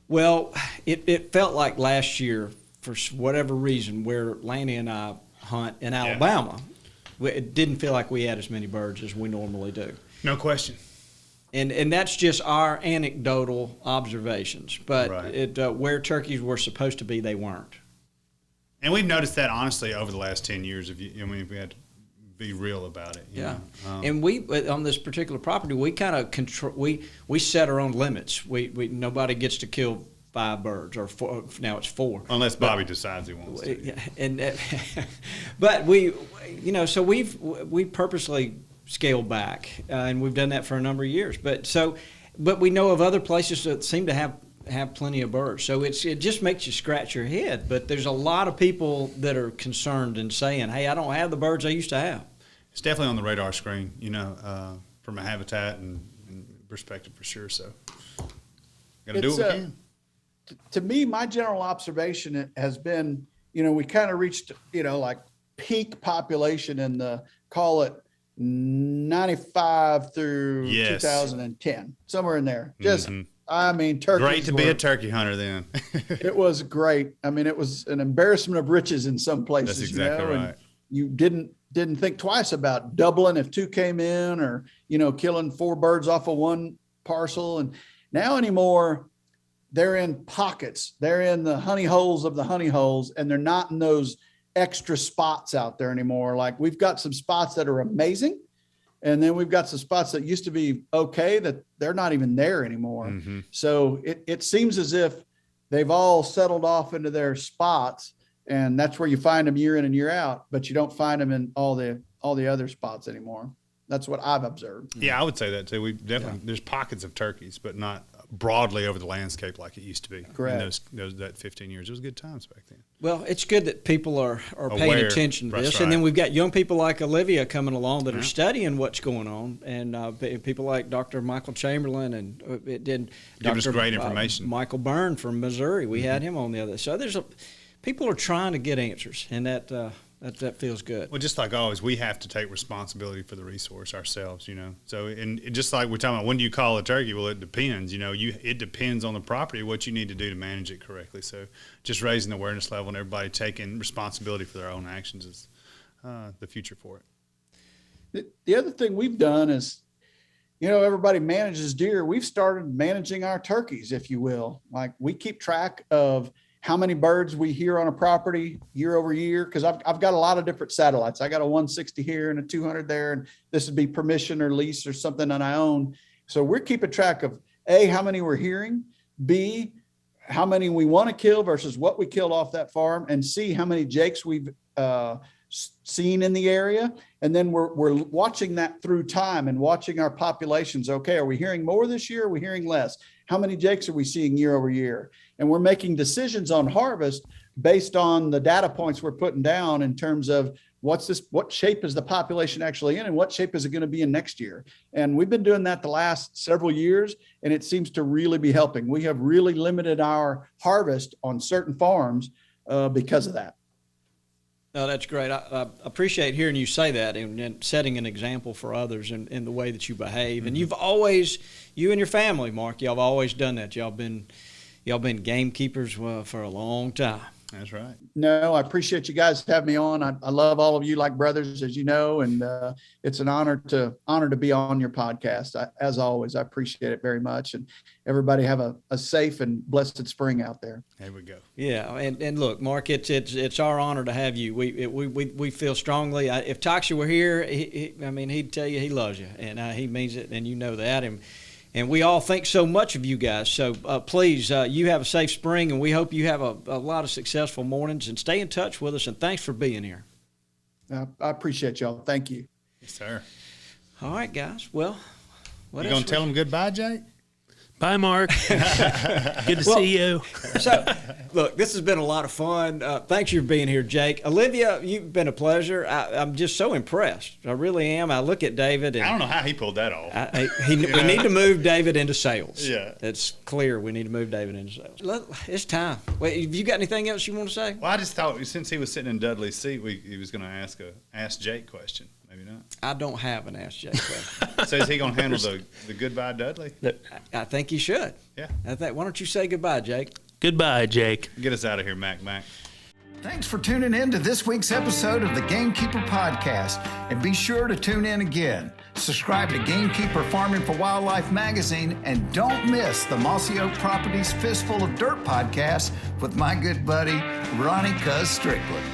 Well, it felt like last year, for whatever reason, where Lanny and I hunt in Alabama, it didn't feel like we had as many birds as we normally do. No question. And that's just our anecdotal observations. But Right. Where turkeys were supposed to be, they weren't. And we've noticed that honestly over the last 10 years. If we had to be real about it. You know? And we on this particular property, we kind of control. We set our own limits. We nobody gets to kill 5 birds or 4. Now it's 4. Unless Bobby decides he wants to. Yeah, and but we, you know, so we purposely scaled back, and we've done that for a number of years. But we know of other places that seem to have plenty of birds. So it just makes you scratch your head. But there's a lot of people that are concerned and saying, "Hey, I don't have the birds I used to have." It's definitely on the radar screen, you know, from a habitat and perspective for sure. So, got to do what we can. To me, my general observation has been, you know, we kind of reached, you know, like peak population in the, call it 95 through 2010, somewhere in there. Just, I mean, turkeys. Great to be a turkey hunter then. It was great. I mean, it was an embarrassment of riches in some places. That's exactly right. And you didn't think twice about doubling if 2 came in, or, you know, killing 4 birds off of one parcel. And now anymore, they're in pockets. They're in the honey holes of the honey holes, and they're not in those extra spots out there anymore. Like, we've got some spots that are amazing, and then we've got some spots that used to be okay that they're not even there anymore. Mm-hmm. So it seems as if they've all settled off into their spots, and that's where you find them year in and year out, but you don't find them in all the other spots anymore. That's what I've observed. Yeah, I would say that too. We definitely there's pockets of turkeys, but not broadly over the landscape like it used to be. Correct. In that 15 years, it was good times back then. Well, it's good that people are paying Aware. attention to That's this. And then right. we've got young people like Olivia coming along that are studying what's going on, and people like Dr. Michael Chamberlain and Giving us Dr. great information. Michael Byrne from Missouri. We had him on the other. So people are trying to get answers, and that feels good. Well, just like always, we have to take responsibility for the resource ourselves, you know. So, and just like we're talking about, when do you call a turkey? Well, it depends. You know, it depends on the property, what you need to do to manage it correctly. So, just raising the awareness level and everybody taking responsibility for their own actions is the future for it. The other thing we've done is, you know, everybody manages deer. We've started managing our turkeys, if you will. Like, we keep track of how many birds we hear on a property year over year, because I've got a lot of different satellites. I got a 160 here and a 200 there, and this would be permission or lease or something that I own. So we're keeping track of A, how many we're hearing, B, how many we want to kill versus what we killed off that farm, and C, how many jakes we've seen in the area. And then we're watching that through time and watching our populations. Okay, are we hearing more this year? Are we hearing less? How many jakes are we seeing year over year? And we're making decisions on harvest based on the data points we're putting down in terms of what shape is the population actually in, and what shape is it going to be in next year. And we've been doing that the last several years, and it seems to really be helping. We have really limited our harvest on certain farms because of that. No, that's great. I appreciate hearing you say that and setting an example for others in the way that you behave. And you've always, you and your family, Mark, y'all have always done that. Y'all been gamekeepers for a long time. That's right. No, I appreciate you guys having me on. I love all of you like brothers, as you know, and it's an honor to be on your podcast. As always, I appreciate it very much. And everybody have a safe and blessed spring out there. There we go. Yeah, and look, Mark, it's our honor to have you. We feel strongly. If Toxie were here, he'd tell you he loves you, and he means it, and you know that. And we all think so much of you guys. So please, you have a safe spring, and we hope you have a lot of successful mornings. And stay in touch with us. And thanks for being here. I appreciate y'all. Thank you. Yes, sir. All right, guys. Well, You going to tell them goodbye, Jake? Bye, Mark. Good to see you. So, look, this has been a lot of fun. Thanks for being here, Jake. Olivia, you've been a pleasure. I'm just so impressed. I really am. I look at David. And I don't know how he pulled that off. we need to move David into sales. Yeah. It's clear we need to move David into sales. Look, it's time. Wait, have you got anything else you want to say? Well, I just thought since he was sitting in Dudley's seat, he was going to ask Jake question. Maybe not. I don't have an Ask Jake question. So is he going to handle the goodbye, Dudley? I think he should. Yeah. Why don't you say goodbye, Jake? Goodbye, Jake. Get us out of here, Mac. Thanks for tuning in to this week's episode of the Gamekeeper Podcast. And be sure to tune in again. Subscribe to Gamekeeper Farming for Wildlife magazine, and don't miss the Mossy Oak Properties Fistful of Dirt podcast with my good buddy, Ronnie Cuz Strickland.